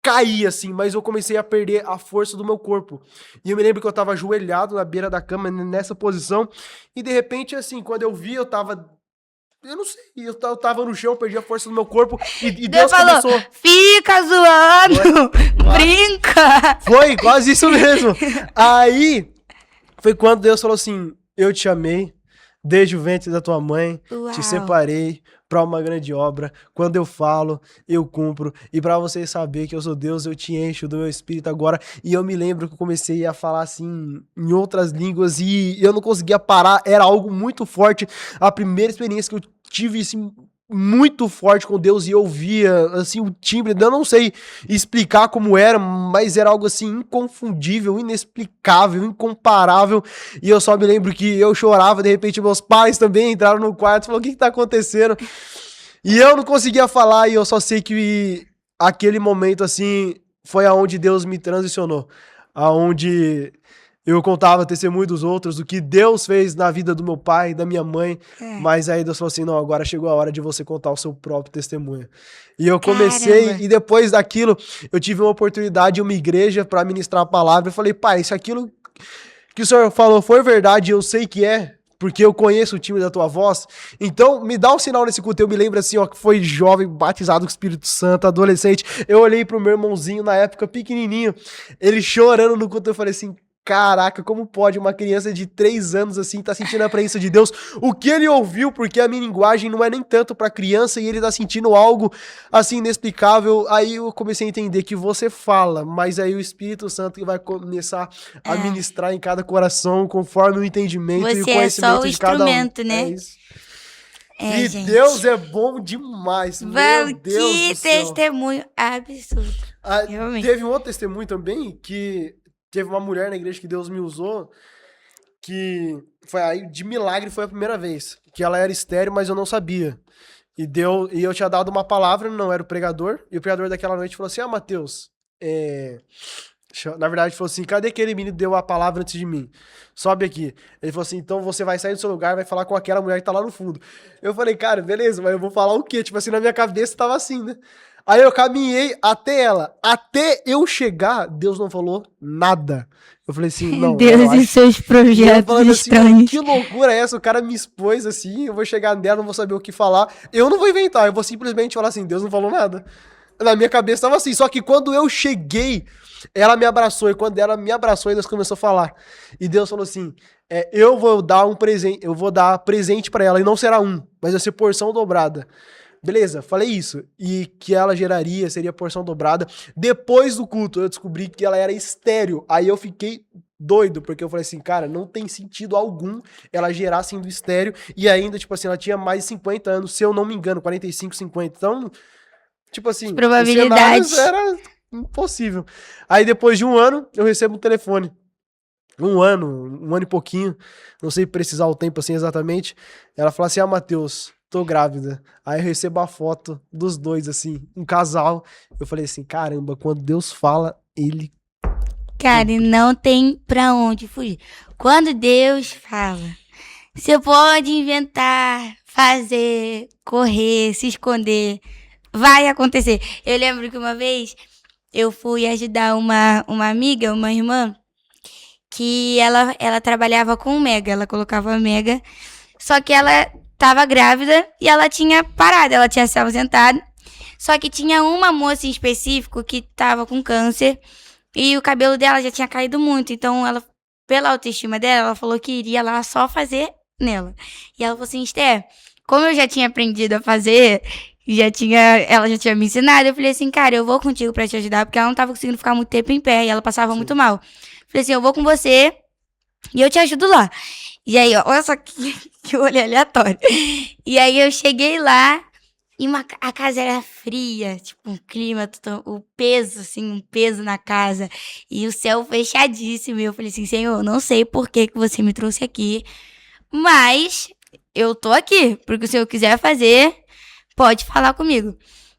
caí, assim, mas eu comecei a perder a força do meu corpo. E eu me lembro que eu tava ajoelhado na beira da cama, nessa posição, e de repente, assim, quando eu vi, eu não sei, eu tava no chão, perdi a força do meu corpo, e Deus falou, começou... fica zoando, brinca. Foi, quase isso mesmo. Aí, foi quando Deus falou assim, eu te amei, desde o ventre da tua mãe, Uau. te separei para uma grande obra. Quando eu falo, eu cumpro. E para você saber que eu sou Deus, eu te encho do meu espírito agora. E eu me lembro que eu comecei a falar assim em outras línguas e eu não conseguia parar. Era algo muito forte. A primeira experiência que eu tive assim, muito forte com Deus e eu via assim o timbre, eu não sei explicar como era, mas era algo assim inconfundível, inexplicável, incomparável, e eu só me lembro que eu chorava, de repente meus pais também entraram no quarto e falaram, o que tá acontecendo? E eu não conseguia falar, e eu só sei que aquele momento assim foi aonde Deus me transicionou, aonde eu contava testemunho dos outros, do que Deus fez na vida do meu pai, da minha mãe, mas aí Deus falou assim, não, agora chegou a hora de você contar o seu próprio testemunho. E eu comecei, Caramba. e depois daquilo, eu tive uma oportunidade em uma igreja para ministrar a palavra, eu falei, pai, se aquilo que o senhor falou for verdade, eu sei que é, porque eu conheço o time da tua voz, então me dá um sinal nesse culto. Eu me lembro assim, ó, que foi jovem, batizado com o Espírito Santo, adolescente, eu olhei pro meu irmãozinho na época, pequenininho, ele chorando no culto, eu falei assim, caraca, como pode uma criança de 3 anos assim tá sentindo a presença de Deus? O que ele ouviu, porque a minha linguagem não é nem tanto pra criança e ele tá sentindo algo assim inexplicável. Aí eu comecei a entender que você fala, mas aí o Espírito Santo vai começar a ministrar em cada coração conforme o entendimento e o Você é conhecimento só o de cada um. instrumento, né? É isso. E gente. Deus é bom demais. Meu Vamos, Deus que do céu. testemunho absurdo. Ah, Realmente. teve um outro testemunho também, que teve uma mulher na igreja que Deus me usou, que foi aí, de milagre, foi a primeira vez. Que ela era estéril, mas eu não sabia. E eu tinha dado uma palavra, não era o pregador, e o pregador daquela noite falou assim, Matheus, na verdade falou assim, cadê aquele menino que deu a palavra antes de mim? Sobe aqui. Ele falou assim, então você vai sair do seu lugar e vai falar com aquela mulher que tá lá no fundo. Eu falei, cara, beleza, mas eu vou falar o quê? Tipo assim, na minha cabeça tava assim, né? Aí eu caminhei até ela. Até eu chegar, Deus não falou nada. Eu falei assim, não, Deus eu e acho... seus E eu projetos falando assim, estranhos. que loucura é essa? O cara me expôs assim, eu vou chegar nela, não vou saber o que falar. Eu não vou inventar, eu vou simplesmente falar assim, Deus não falou nada. Na minha cabeça tava assim, só que quando eu cheguei, ela me abraçou, e quando ela me abraçou, Deus começou a falar. E Deus falou assim, eu vou dar um presente, eu vou dar presente pra ela, e não será um, mas vai ser porção dobrada. Beleza, falei isso. E que ela geraria, seria porção dobrada. Depois do culto, eu descobri que ela era estéril. Aí eu fiquei doido, porque eu falei assim, cara, não tem sentido algum ela gerar sendo estéril. E ainda, tipo assim, ela tinha mais de 50 anos, se eu não me engano, 45, 50. Então, tipo assim, Probabilidades. os cenários era impossível. Aí depois de um ano, eu recebo um telefone. Um ano e pouquinho. Não sei precisar o tempo assim exatamente. Ela fala assim, Matheus, tô grávida. Aí eu recebo a foto dos dois, assim, um casal. Eu falei assim, caramba, quando Deus fala, ele... Cara, e não tem pra onde fugir. Quando Deus fala, você pode inventar, fazer, correr, se esconder. Vai acontecer. Eu lembro que uma vez eu fui ajudar uma amiga, uma irmã, que ela trabalhava com Mega. Ela colocava Mega. Só que ela tava grávida e ela tinha parado, ela tinha se ausentado. Só que tinha uma moça em específico que tava com câncer e o cabelo dela já tinha caído muito. Então, ela, pela autoestima dela, ela falou que iria lá só fazer nela. E ela falou assim, Esther, como eu já tinha aprendido a fazer, ela já tinha me ensinado, eu falei assim, cara, eu vou contigo pra te ajudar, porque ela não tava conseguindo ficar muito tempo em pé e ela passava muito mal. Falei assim, eu vou com você e eu te ajudo lá. E aí, ó, olha só que olho aleatório. E aí eu cheguei lá e a casa era fria, tipo, um clima, o peso, assim, um peso na casa. E o céu fechadíssimo. E eu falei assim, Senhor, não sei por que você me trouxe aqui, mas eu tô aqui, porque se eu quiser fazer, pode falar comigo.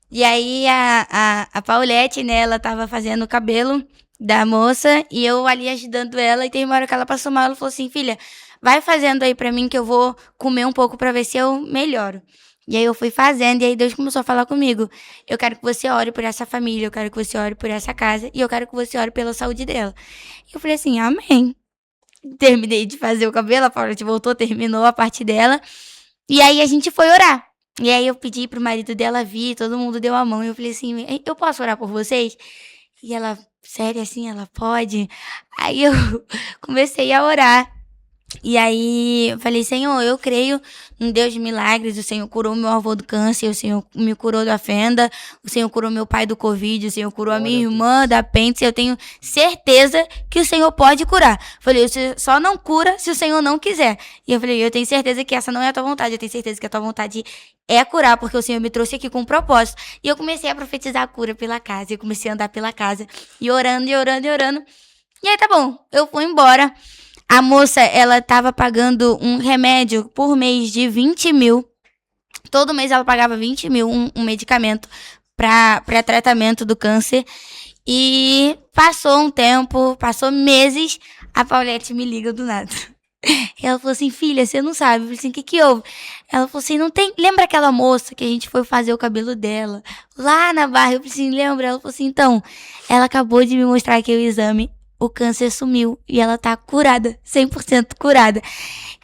E aí a Paulette, né, ela tava fazendo o cabelo da moça e eu ali ajudando ela. E tem uma hora que ela passou mal, ela falou assim, filha, vai fazendo aí pra mim que eu vou comer um pouco pra ver se eu melhoro. E aí eu fui fazendo e aí Deus começou a falar comigo. Eu quero que você ore por essa família, eu quero que você ore por essa casa e eu quero que você ore pela saúde dela. E eu falei assim, amém. Terminei de fazer o cabelo, a Paulette voltou, terminou a parte dela. E aí a gente foi orar. E aí eu pedi pro marido dela vir, todo mundo deu a mão. E eu falei assim, eu posso orar por vocês? E ela, sério assim, ela pode? Aí eu comecei a orar. E aí eu falei, Senhor, eu creio em Deus de milagres. O Senhor curou meu avô do câncer, o Senhor me curou da fenda, o Senhor curou meu pai do Covid, o Senhor curou a minha irmã da apêndice. Eu tenho certeza que o Senhor pode curar. Falei, você só não cura se o Senhor não quiser. E eu falei, eu tenho certeza que essa não é a tua vontade, eu tenho certeza que a tua vontade é curar, porque o Senhor me trouxe aqui com um propósito. E eu comecei a profetizar a cura pela casa, eu comecei a andar pela casa, e orando, e orando, e orando. E aí tá bom, eu fui embora. A moça, ela tava pagando um remédio por mês de 20 mil. Todo mês ela pagava 20 mil, um medicamento para tratamento do câncer. E passou um tempo, passou meses, a Paulette me liga do nada. Ela falou assim, filha, você não sabe. Eu falei assim, o que houve? Ela falou assim, não tem... Lembra aquela moça que a gente foi fazer o cabelo dela? Lá na Barra. Eu falei assim, lembra? Ela falou assim, então, ela acabou de me mostrar aqui o exame. O câncer sumiu e ela tá curada, 100% curada.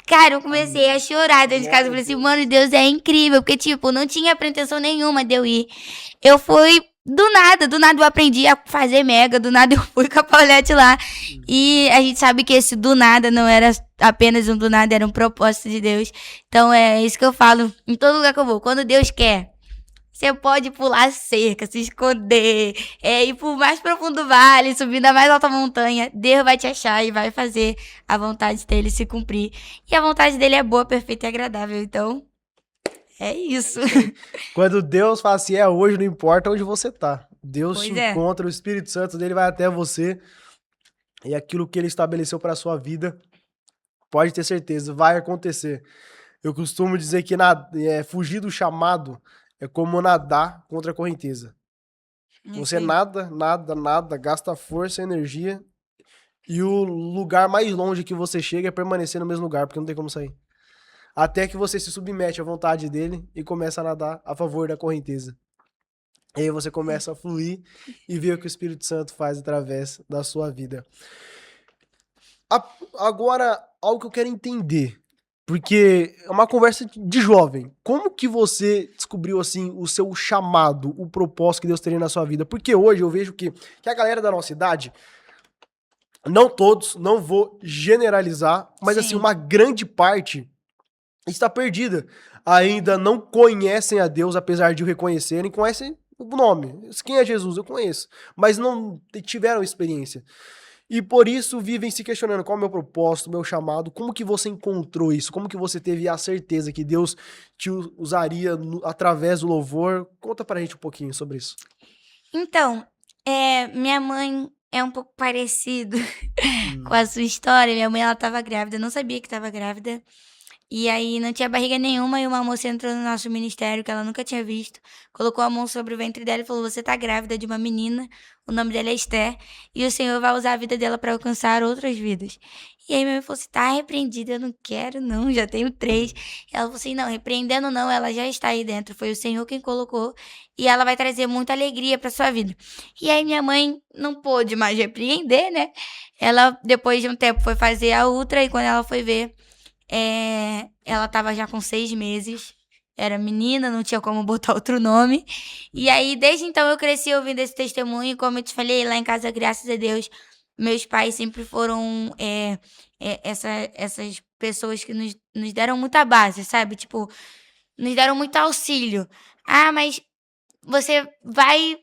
Cara, eu comecei a chorar dentro de casa. Eu falei assim, mano, Deus é incrível. Porque, tipo, não tinha pretensão nenhuma de eu ir. Eu fui do nada eu aprendi a fazer mega. Do nada eu fui com a Paulette lá. E a gente sabe que esse do nada não era apenas um do nada, era um propósito de Deus. Então é isso que eu falo em todo lugar que eu vou. Quando Deus quer, você pode pular cerca, se esconder, ir pro mais profundo vale, subir na mais alta montanha. Deus vai te achar e vai fazer a vontade dele se cumprir. E a vontade dele é boa, perfeita e agradável. Então, É isso. Quando Deus fala assim, é hoje, não importa onde você tá. Deus te Pois é. encontra, o Espírito Santo dele vai até você. E aquilo que ele estabeleceu para sua vida, pode ter certeza, vai acontecer. Eu costumo dizer que fugir do chamado é como nadar contra a correnteza. Isso Você aí. nada, gasta força, energia, e o lugar mais longe que você chega é permanecer no mesmo lugar, porque não tem como sair. Até que você se submete à vontade dele e começa a nadar a favor da correnteza. E aí você começa a fluir e ver o que o Espírito Santo faz através da sua vida. Agora, algo que eu quero entender, porque é uma conversa de jovem. Como que você descobriu, assim, o seu chamado, o propósito que Deus teria na sua vida? Porque hoje eu vejo que a galera da nossa idade, não todos, não vou generalizar, mas assim, Sim. uma grande parte está perdida. Ainda não conhecem a Deus, apesar de o reconhecerem, conhecem o nome. Quem é Jesus? Eu conheço. Mas não tiveram experiência. E por isso vivem se questionando qual é o meu propósito, o meu chamado, como que você encontrou isso, como que você teve a certeza que Deus te usaria através do louvor. Conta pra gente um pouquinho sobre isso. Então, minha mãe é um pouco parecido com Hum. a sua história. Minha mãe, ela estava grávida, eu não sabia que estava grávida. E aí não tinha barriga nenhuma e uma moça entrou no nosso ministério que ela nunca tinha visto, colocou a mão sobre o ventre dela e falou: "Você tá grávida de uma menina, o nome dela é Esther, e o Senhor vai usar a vida dela para alcançar outras vidas." E aí minha mãe falou assim: "Tá repreendida, eu não quero não, já tenho 3." Ela falou assim: "Não, repreendendo não, ela já está aí dentro, foi o Senhor quem colocou e ela vai trazer muita alegria para sua vida." E aí minha mãe não pôde mais repreender, né? Ela, depois de um tempo, foi fazer a ultra e quando ela foi ver, ela estava já com 6 meses, era menina, não tinha como botar outro nome. E aí, desde então, eu cresci ouvindo esse testemunho. E como eu te falei, lá em casa, graças a Deus, meus pais sempre foram essas pessoas que nos deram muita base, sabe? Tipo, nos deram muito auxílio. Ah, mas você vai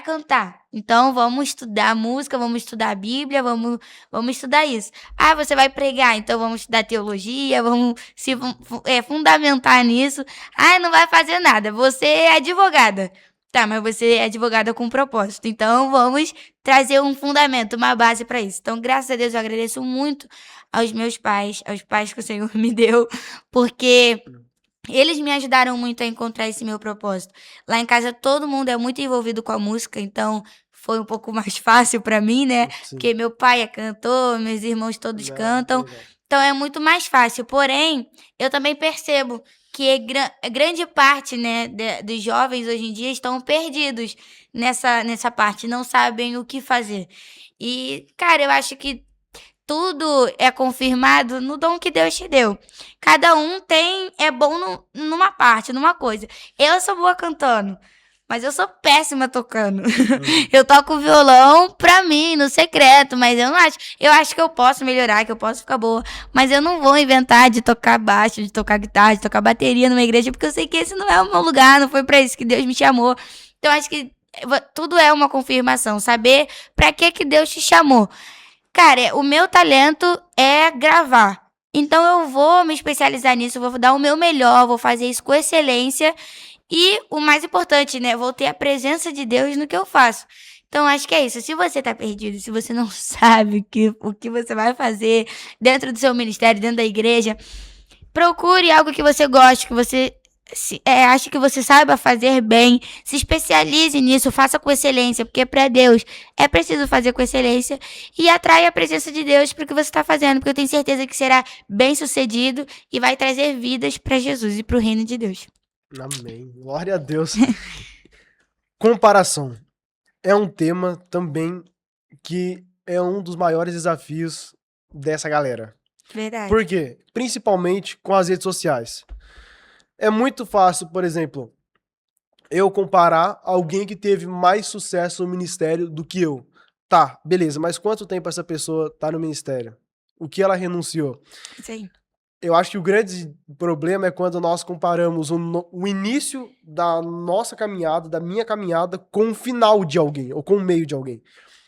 cantar, então vamos estudar música, vamos estudar a Bíblia, vamos estudar isso. Ah, você vai pregar, então vamos estudar teologia, vamos se fundamentar nisso. Ah, não vai fazer nada, você é advogada. Tá, mas você é advogada com propósito, então vamos trazer um fundamento, uma base para isso. Então, graças a Deus, eu agradeço muito aos meus pais, aos pais que o Senhor me deu, porque eles me ajudaram muito a encontrar esse meu propósito. Lá em casa todo mundo é muito envolvido com a música, então foi um pouco mais fácil para mim, né? Sim. Porque meu pai é cantor, meus irmãos todos Ah, que cantam, legal. então é muito mais fácil. Porém, eu também percebo que grande parte, né, dos jovens hoje em dia estão perdidos nessa parte, não sabem o que fazer. E, cara, eu acho que tudo é confirmado no dom que Deus te deu. Cada um é bom numa parte, numa coisa. Eu sou boa cantando, mas eu sou péssima tocando. Eu toco violão pra mim, no secreto, mas eu não acho. Eu acho que eu posso melhorar, que eu posso ficar boa, mas eu não vou inventar de tocar baixo, de tocar guitarra, de tocar bateria numa igreja, porque eu sei que esse não é o meu lugar, não foi pra isso que Deus me chamou. Então acho que tudo é uma confirmação, saber pra que Deus te chamou. Cara, o meu talento é gravar. Então eu vou me especializar nisso, vou dar o meu melhor, vou fazer isso com excelência. E o mais importante, né? Vou ter a presença de Deus no que eu faço. Então acho que é isso. Se você tá perdido, se você não sabe o que você vai fazer dentro do seu ministério, dentro da igreja, procure algo que você goste, que você acha que você saiba fazer bem, se especialize nisso, faça com excelência, porque para Deus é preciso fazer com excelência e atrai a presença de Deus para o que você está fazendo, porque eu tenho certeza que será bem sucedido e vai trazer vidas para Jesus e para o reino de Deus. Amém. Glória a Deus. Comparação é um tema também que é um dos maiores desafios dessa galera. Verdade. Por quê? Principalmente com as redes sociais. É muito fácil, por exemplo, eu comparar alguém que teve mais sucesso no ministério do que eu. Tá, beleza, mas quanto tempo essa pessoa tá no ministério? O que ela renunciou? Isso aí. Eu acho que o grande problema é quando nós comparamos o início da nossa caminhada, da minha caminhada, com o final de alguém, ou com o meio de alguém.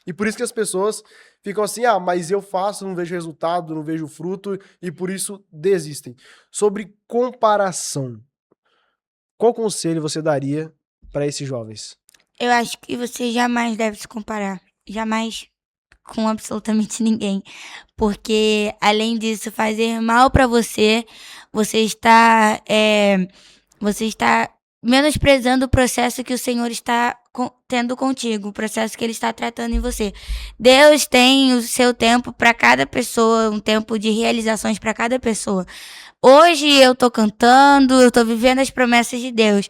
E por isso que as pessoas ficam assim, ah, mas eu faço, não vejo resultado, não vejo fruto, e por isso desistem. Sobre comparação. qual conselho você daria para esses jovens? Eu acho que você jamais deve se comparar. Jamais, com absolutamente ninguém. Porque, além disso, fazer mal pra você, você está menosprezando o processo que o Senhor está tendo contigo, o processo que Ele está tratando em você. Deus tem o seu tempo para cada pessoa, um tempo de realizações para cada pessoa. Hoje eu tô cantando, eu tô vivendo as promessas de Deus.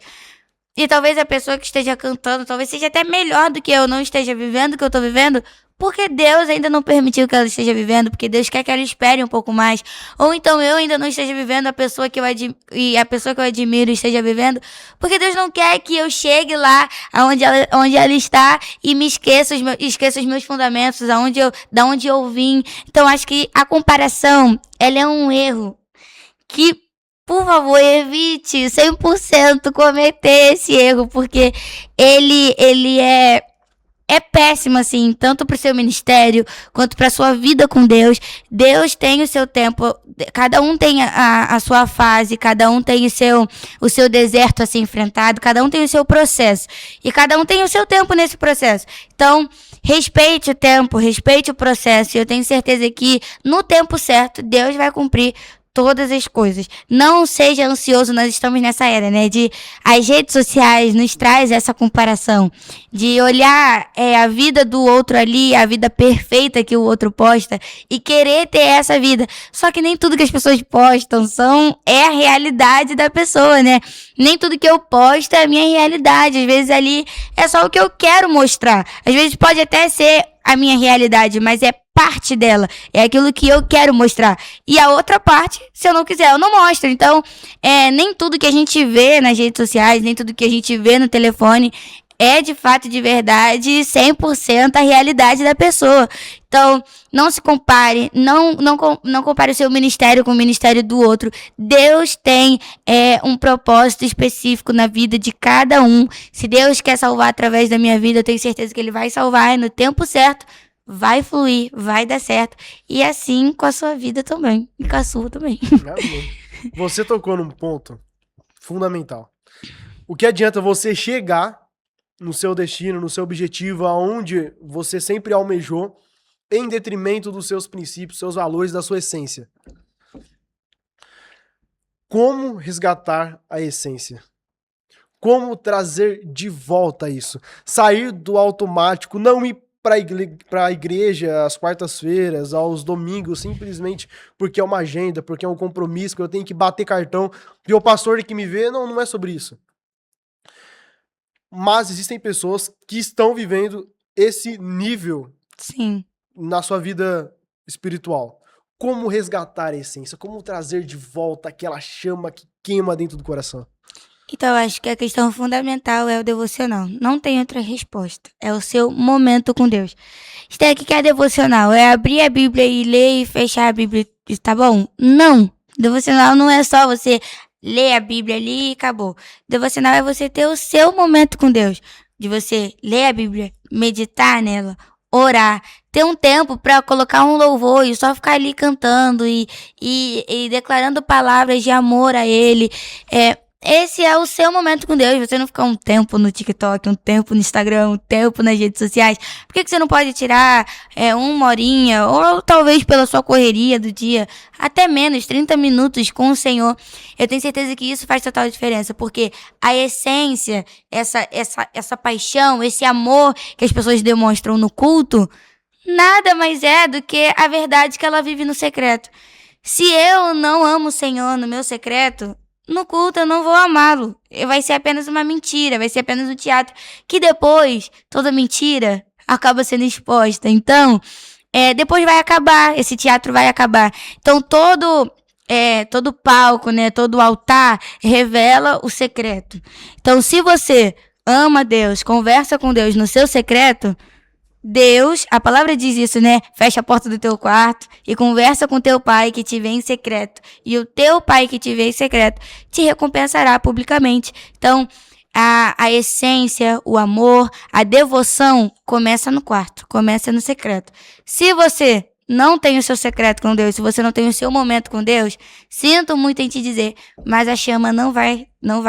E talvez a pessoa que esteja cantando, talvez seja até melhor do que eu, não esteja vivendo o que eu tô vivendo, porque Deus ainda não permitiu que ela esteja vivendo, porque Deus quer que ela espere um pouco mais. Ou então eu ainda não esteja vivendo a pessoa que a pessoa que eu admiro esteja vivendo, porque Deus não quer que eu chegue lá onde ela está e me esqueça os meus fundamentos, da onde eu vim. Então acho que a comparação, ela é um erro que, por favor, evite 100% cometer esse erro, porque ele é péssimo, assim, tanto pro seu ministério, quanto pra sua vida com Deus. Deus tem o seu tempo, cada um tem a sua fase, cada um tem o seu deserto a ser enfrentado, cada um tem o seu processo, e cada um tem o seu tempo nesse processo. Então, respeite o tempo, respeite o processo, e eu tenho certeza que, no tempo certo, Deus vai cumprir todas as coisas. Não seja ansioso, nós estamos nessa era, né? As redes sociais nos traz essa comparação, de olhar a vida do outro ali, a vida perfeita que o outro posta, e querer ter essa vida. Só que nem tudo que as pessoas postam é a realidade da pessoa, né? Nem tudo que eu posto é a minha realidade. Às vezes ali é só o que eu quero mostrar. Às vezes pode até ser a minha realidade, mas é parte dela, é aquilo que eu quero mostrar. E a outra parte, se eu não quiser, eu não mostro. Então, nem tudo que a gente vê nas redes sociais, nem tudo que a gente vê no telefone é de fato, de verdade, 100% a realidade da pessoa. Então, não se compare, não compare o seu ministério com o ministério do outro. Deus tem um propósito específico na vida de cada um. Se Deus quer salvar através da minha vida, eu tenho certeza que Ele vai salvar, e no tempo certo vai fluir, vai dar certo. E assim com a sua vida também, e com a sua também. Você tocou num ponto fundamental. O que adianta você chegar no seu destino, no seu objetivo, aonde você sempre almejou, em detrimento dos seus princípios, seus valores, da sua essência? Como resgatar a essência? Como trazer de volta isso? Sair do automático, não ir para a igreja às quartas-feiras, aos domingos, simplesmente porque é uma agenda, porque é um compromisso, que eu tenho que bater cartão, porque o pastor que me vê, não é sobre isso. Mas existem pessoas que estão vivendo esse nível, sim, na sua vida espiritual. Como resgatar a essência? Como trazer de volta aquela chama que queima dentro do coração? Então, eu acho que a questão fundamental é o devocional. Não tem outra resposta. É o seu momento com Deus. Esther, o que é devocional? É abrir a Bíblia e ler e fechar a Bíblia e tá bom? Não. Devocional não é só você ler a Bíblia ali e acabou. Devocional é você ter o seu momento com Deus. De você ler a Bíblia, meditar nela, orar, ter um tempo para colocar um louvor e só ficar ali cantando e declarando palavras de amor a Ele. Esse é o seu momento com Deus. Você não ficar um tempo no TikTok, um tempo no Instagram, um tempo nas redes sociais. Por que você não pode tirar uma horinha, ou talvez pela sua correria do dia, até menos, 30 minutos com o Senhor? Eu tenho certeza que isso faz total diferença, porque a essência, essa paixão, esse amor que as pessoas demonstram no culto, nada mais é do que a verdade que ela vive no secreto. Se eu não amo o Senhor no meu secreto, no culto eu não vou amá-lo. Vai ser apenas uma mentira, vai ser apenas um teatro, que depois toda mentira acaba sendo exposta. Então, depois vai acabar, esse teatro vai acabar. Então todo palco, né, todo altar revela o secreto. Então, se você ama Deus, conversa com Deus no seu secreto, Deus, a palavra diz isso, né? Fecha a porta do teu quarto e conversa com teu pai que te vê em secreto. E o teu pai que te vê em secreto te recompensará publicamente. Então, a essência, o amor, a devoção começa no quarto, começa no secreto. Se você não tem o seu secreto com Deus, se você não tem o seu momento com Deus, sinto muito em te dizer, mas a chama não vai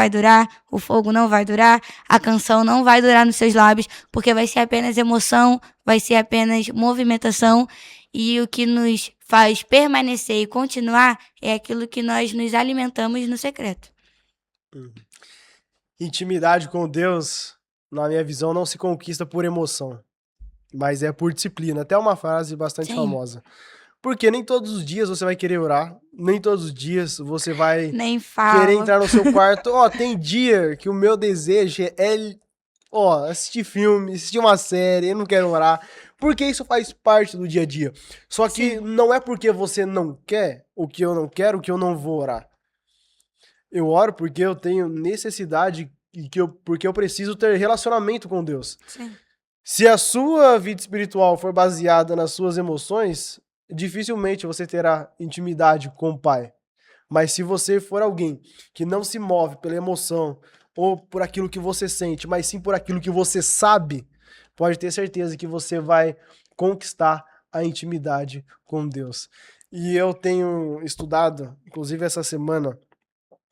durar, o fogo não vai durar, a canção não vai durar nos seus lábios, porque vai ser apenas emoção, vai ser apenas movimentação, e o que nos faz permanecer e continuar é aquilo que nós nos alimentamos no secreto. Intimidade com Deus, na minha visão, não se conquista por emoção, mas é por disciplina. Até uma frase bastante famosa. Porque nem todos os dias você vai querer orar, nem todos os dias você vai querer entrar no seu quarto. Tem dia que o meu desejo é assistir filme, assistir uma série, eu não quero orar, porque isso faz parte do dia a dia. Só que não é porque você não quer o que eu não quero que eu não vou orar. Eu oro porque eu tenho necessidade e porque eu preciso ter relacionamento com Deus. Sim. Se a sua vida espiritual for baseada nas suas emoções, dificilmente você terá intimidade com o Pai. Mas se você for alguém que não se move pela emoção ou por aquilo que você sente, mas sim por aquilo que você sabe, pode ter certeza que você vai conquistar a intimidade com Deus. E eu tenho estudado, inclusive essa semana,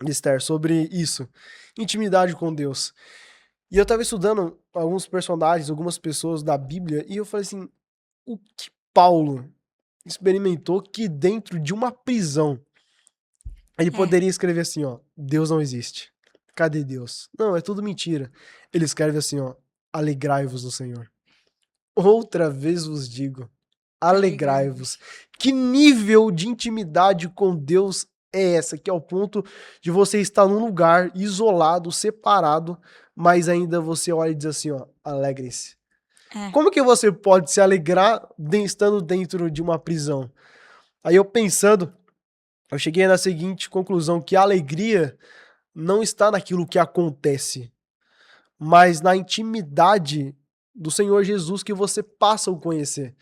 Esther, sobre isso, intimidade com Deus. E eu tava estudando alguns personagens, algumas pessoas da Bíblia, e eu falei assim, o que Paulo experimentou que dentro de uma prisão ele poderia escrever assim, Deus não existe. Cadê Deus? Não, é tudo mentira. Ele escreve assim, alegrai-vos no Senhor. Outra vez vos digo, alegrai-vos. Que nível de intimidade com Deus é essa? Que é o ponto de você estar num lugar isolado, separado, mas ainda você olha e diz assim, alegre-se. Como que você pode se alegrar estando dentro de uma prisão? Aí eu pensando, eu cheguei na seguinte conclusão, que a alegria não está naquilo que acontece, mas na intimidade do Senhor Jesus que você passa a conhecer.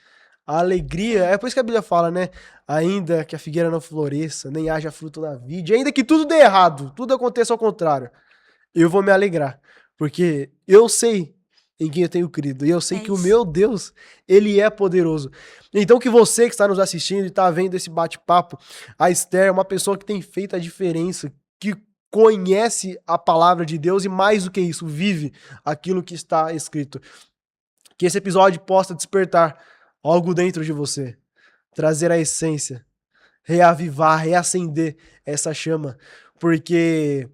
A alegria, é por isso que a Bíblia fala, né? Ainda que a figueira não floresça, nem haja fruto na vide, ainda que tudo dê errado, tudo aconteça ao contrário, eu vou me alegrar, porque eu sei em quem eu tenho crido, e eu sei que o meu Deus, ele é poderoso. Então que você que está nos assistindo e está vendo esse bate-papo, a Esther é uma pessoa que tem feito a diferença, que conhece a palavra de Deus e mais do que isso, vive aquilo que está escrito. Que esse episódio possa despertar algo dentro de você, trazer a essência, reavivar, reacender essa chama, porque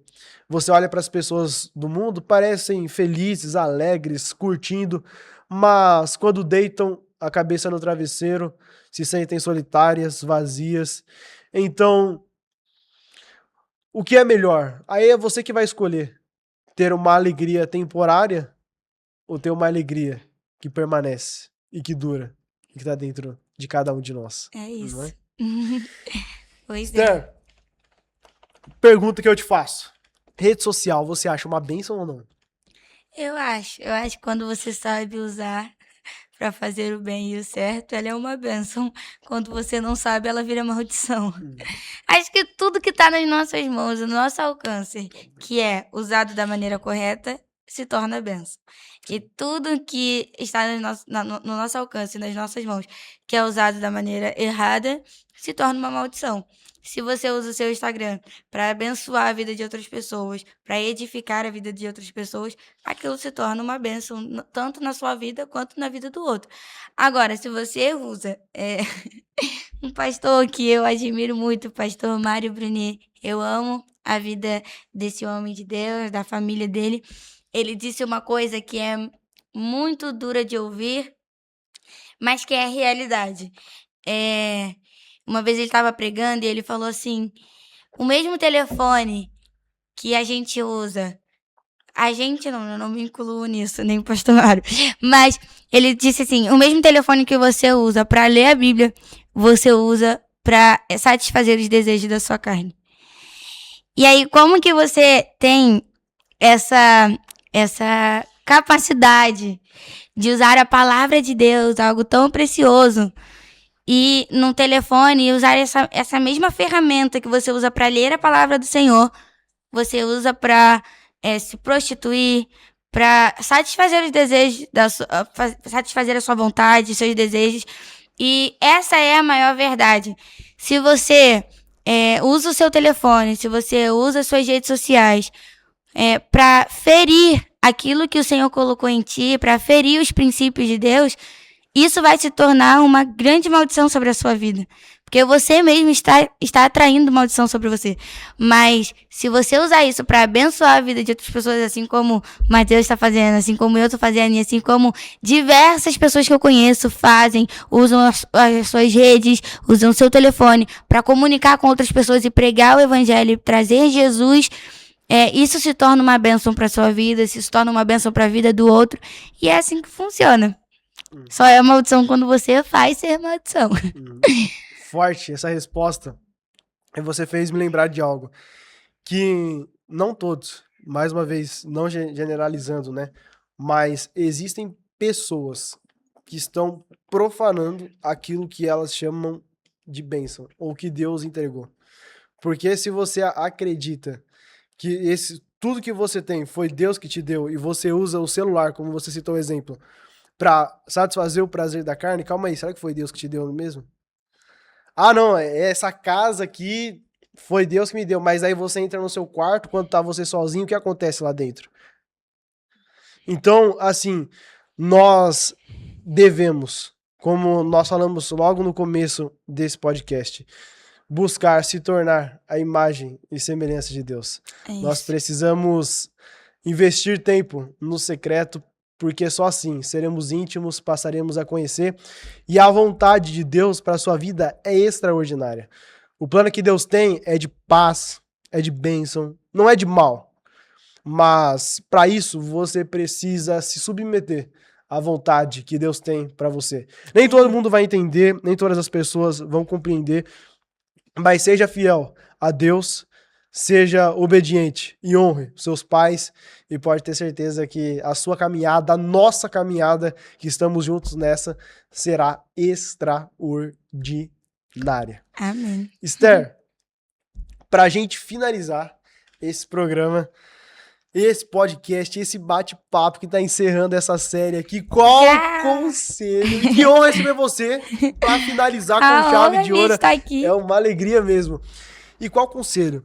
você olha para as pessoas do mundo, parecem felizes, alegres, curtindo, mas quando deitam a cabeça no travesseiro, se sentem solitárias, vazias. Então, o que é melhor? Aí é você que vai escolher ter uma alegria temporária ou ter uma alegria que permanece e que dura e que está dentro de cada um de nós. É isso. Não é? Pois Esther, pergunta que eu te faço. Rede social, você acha uma bênção ou não? Eu acho que quando você sabe usar para fazer o bem e o certo, ela é uma bênção. Quando você não sabe, ela vira maldição. Acho que tudo que está nas nossas mãos, no nosso alcance, que é usado da maneira correta, se torna bênção. E tudo que está no nosso alcance, nas nossas mãos, que é usado da maneira errada, se torna uma maldição. Se você usa o seu Instagram para abençoar a vida de outras pessoas, para edificar a vida de outras pessoas, aquilo se torna uma bênção, tanto na sua vida quanto na vida do outro. Agora, se você usa um pastor que eu admiro muito, o pastor Mário Brunet, eu amo a vida desse homem de Deus, da família dele. Ele disse uma coisa que é muito dura de ouvir, mas que é realidade. Uma vez ele estava pregando e ele falou assim, o mesmo telefone que a gente usa, eu não me incluo nisso, nem o pastor Mário, mas ele disse assim, o mesmo telefone que você usa para ler a Bíblia, você usa para satisfazer os desejos da sua carne. E aí, como que você tem essa capacidade de usar a palavra de Deus, algo tão precioso, e num telefone usar essa mesma ferramenta que você usa para ler a palavra do Senhor, você usa para se prostituir, para satisfazer os desejos, satisfazer a sua vontade, seus desejos. E essa é a maior verdade. Se você usa o seu telefone, se você usa as suas redes sociais para ferir aquilo que o Senhor colocou em ti, para ferir os princípios de Deus, isso vai se tornar uma grande maldição sobre a sua vida. Porque você mesmo está atraindo maldição sobre você. Mas se você usar isso para abençoar a vida de outras pessoas, assim como o Mateus está fazendo, assim como eu estou fazendo, e assim como diversas pessoas que eu conheço fazem, usam as suas redes, usam o seu telefone para comunicar com outras pessoas e pregar o evangelho, trazer Jesus, isso se torna uma bênção para sua vida, isso se torna uma bênção para a vida do outro. E é assim que funciona. Só é maldição quando você faz ser maldição. Forte essa resposta. E você fez me lembrar de algo. Que não todos, mais uma vez, não generalizando, né? Mas existem pessoas que estão profanando aquilo que elas chamam de bênção, ou que Deus entregou. Porque se você acredita que tudo que você tem foi Deus que te deu, e você usa o celular, como você citou o exemplo, para satisfazer o prazer da carne, calma aí, será que foi Deus que te deu mesmo? Ah, não, essa casa aqui foi Deus que me deu, mas aí você entra no seu quarto, quando tá você sozinho, o que acontece lá dentro? Então, assim, nós devemos, como nós falamos logo no começo desse podcast, buscar se tornar a imagem e semelhança de Deus. Nós precisamos investir tempo no secreto, porque só assim seremos íntimos, passaremos a conhecer, e a vontade de Deus para a sua vida é extraordinária. O plano que Deus tem é de paz, é de bênção, não é de mal. Mas para isso você precisa se submeter à vontade que Deus tem para você. Nem todo mundo vai entender, nem todas as pessoas vão compreender, mas seja fiel a Deus, seja obediente e honre seus pais, e pode ter certeza que a sua caminhada, a nossa caminhada, que estamos juntos nessa, será extraordinária. Amém. Esther, pra gente finalizar esse programa, esse podcast, esse bate-papo que tá encerrando essa série aqui, qual conselho? E que honra receber você pra finalizar com chave de ouro. Tá aqui. É uma alegria mesmo. E qual conselho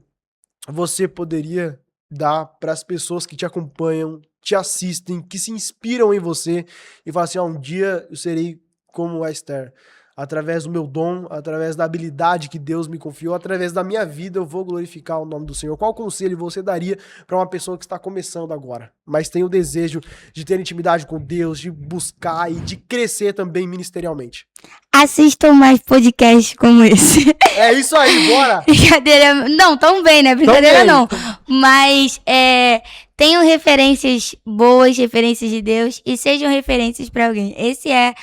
você poderia dar para as pessoas que te acompanham, te assistem, que se inspiram em você e falam assim, um dia eu serei como a Esther. Através do meu dom, através da habilidade que Deus me confiou, através da minha vida, eu vou glorificar o nome do Senhor. Qual conselho você daria para uma pessoa que está começando agora, mas tem o desejo de ter intimidade com Deus, de buscar e de crescer também ministerialmente? Assistam mais podcasts como esse. É isso aí, bora! Brincadeira. Não, tão bem, né? Brincadeira não. Mas tenham referências boas, referências de Deus, e sejam referências para alguém. Esse é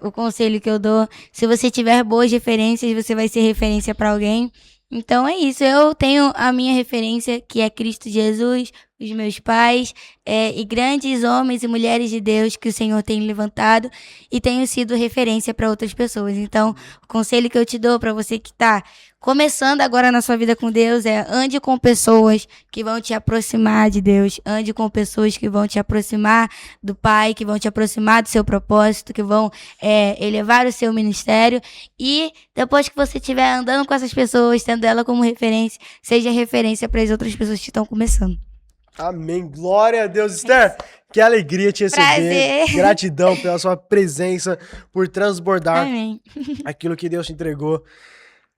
o conselho que eu dou. Se você tiver boas referências, você vai ser referência para alguém. Então é isso. Eu tenho a minha referência, que é Cristo Jesus, os meus pais, e grandes homens e mulheres de Deus que o Senhor tem levantado, e tenho sido referência para outras pessoas. Então, o conselho que eu te dou para você que está começando agora na sua vida com Deus ande com pessoas que vão te aproximar de Deus, ande com pessoas que vão te aproximar do Pai, que vão te aproximar do seu propósito, que vão elevar o seu ministério, e depois que você estiver andando com essas pessoas, tendo ela como referência, seja referência para as outras pessoas que estão começando. Amém. Glória a Deus. Esther, que alegria te receber. Prazer. Gratidão pela sua presença, por transbordar Amém. aquilo que Deus te entregou.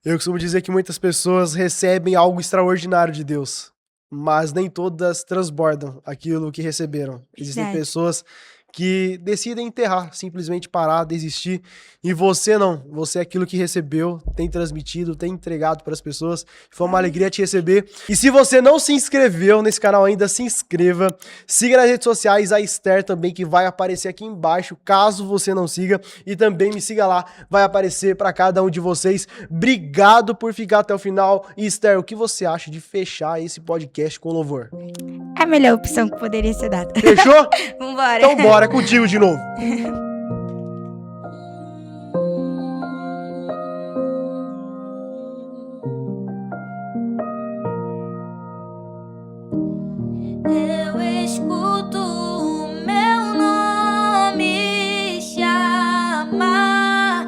Eu costumo dizer que muitas pessoas recebem algo extraordinário de Deus, mas nem todas transbordam aquilo que receberam. Existem Verdade. pessoas que decidem enterrar, simplesmente parar, desistir, e você não. Você é aquilo que recebeu, tem transmitido, tem entregado para as pessoas. Foi uma alegria te receber. E se você não se inscreveu nesse canal ainda, se inscreva. Siga nas redes sociais a Esther também, que vai aparecer aqui embaixo, caso você não siga. E também me siga lá, vai aparecer para cada um de vocês. Obrigado por ficar até o final. E Esther, o que você acha de fechar esse podcast com louvor? É a melhor opção que poderia ser dada. Fechou? Vambora. Então bora, é contigo de novo. Eu escuto o meu nome chamar,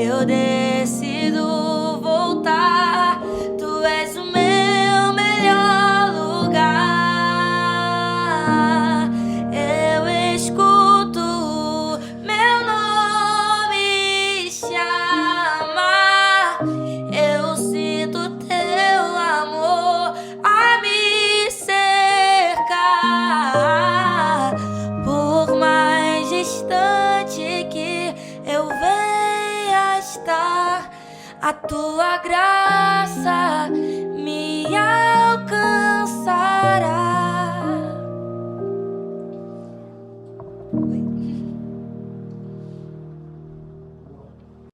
eu decido voltar. Tu és o meu melhor lugar. Eu escuto meu nome chamar. Eu sinto teu amor a me cercar. Por mais distante que eu venha estar, a tua graça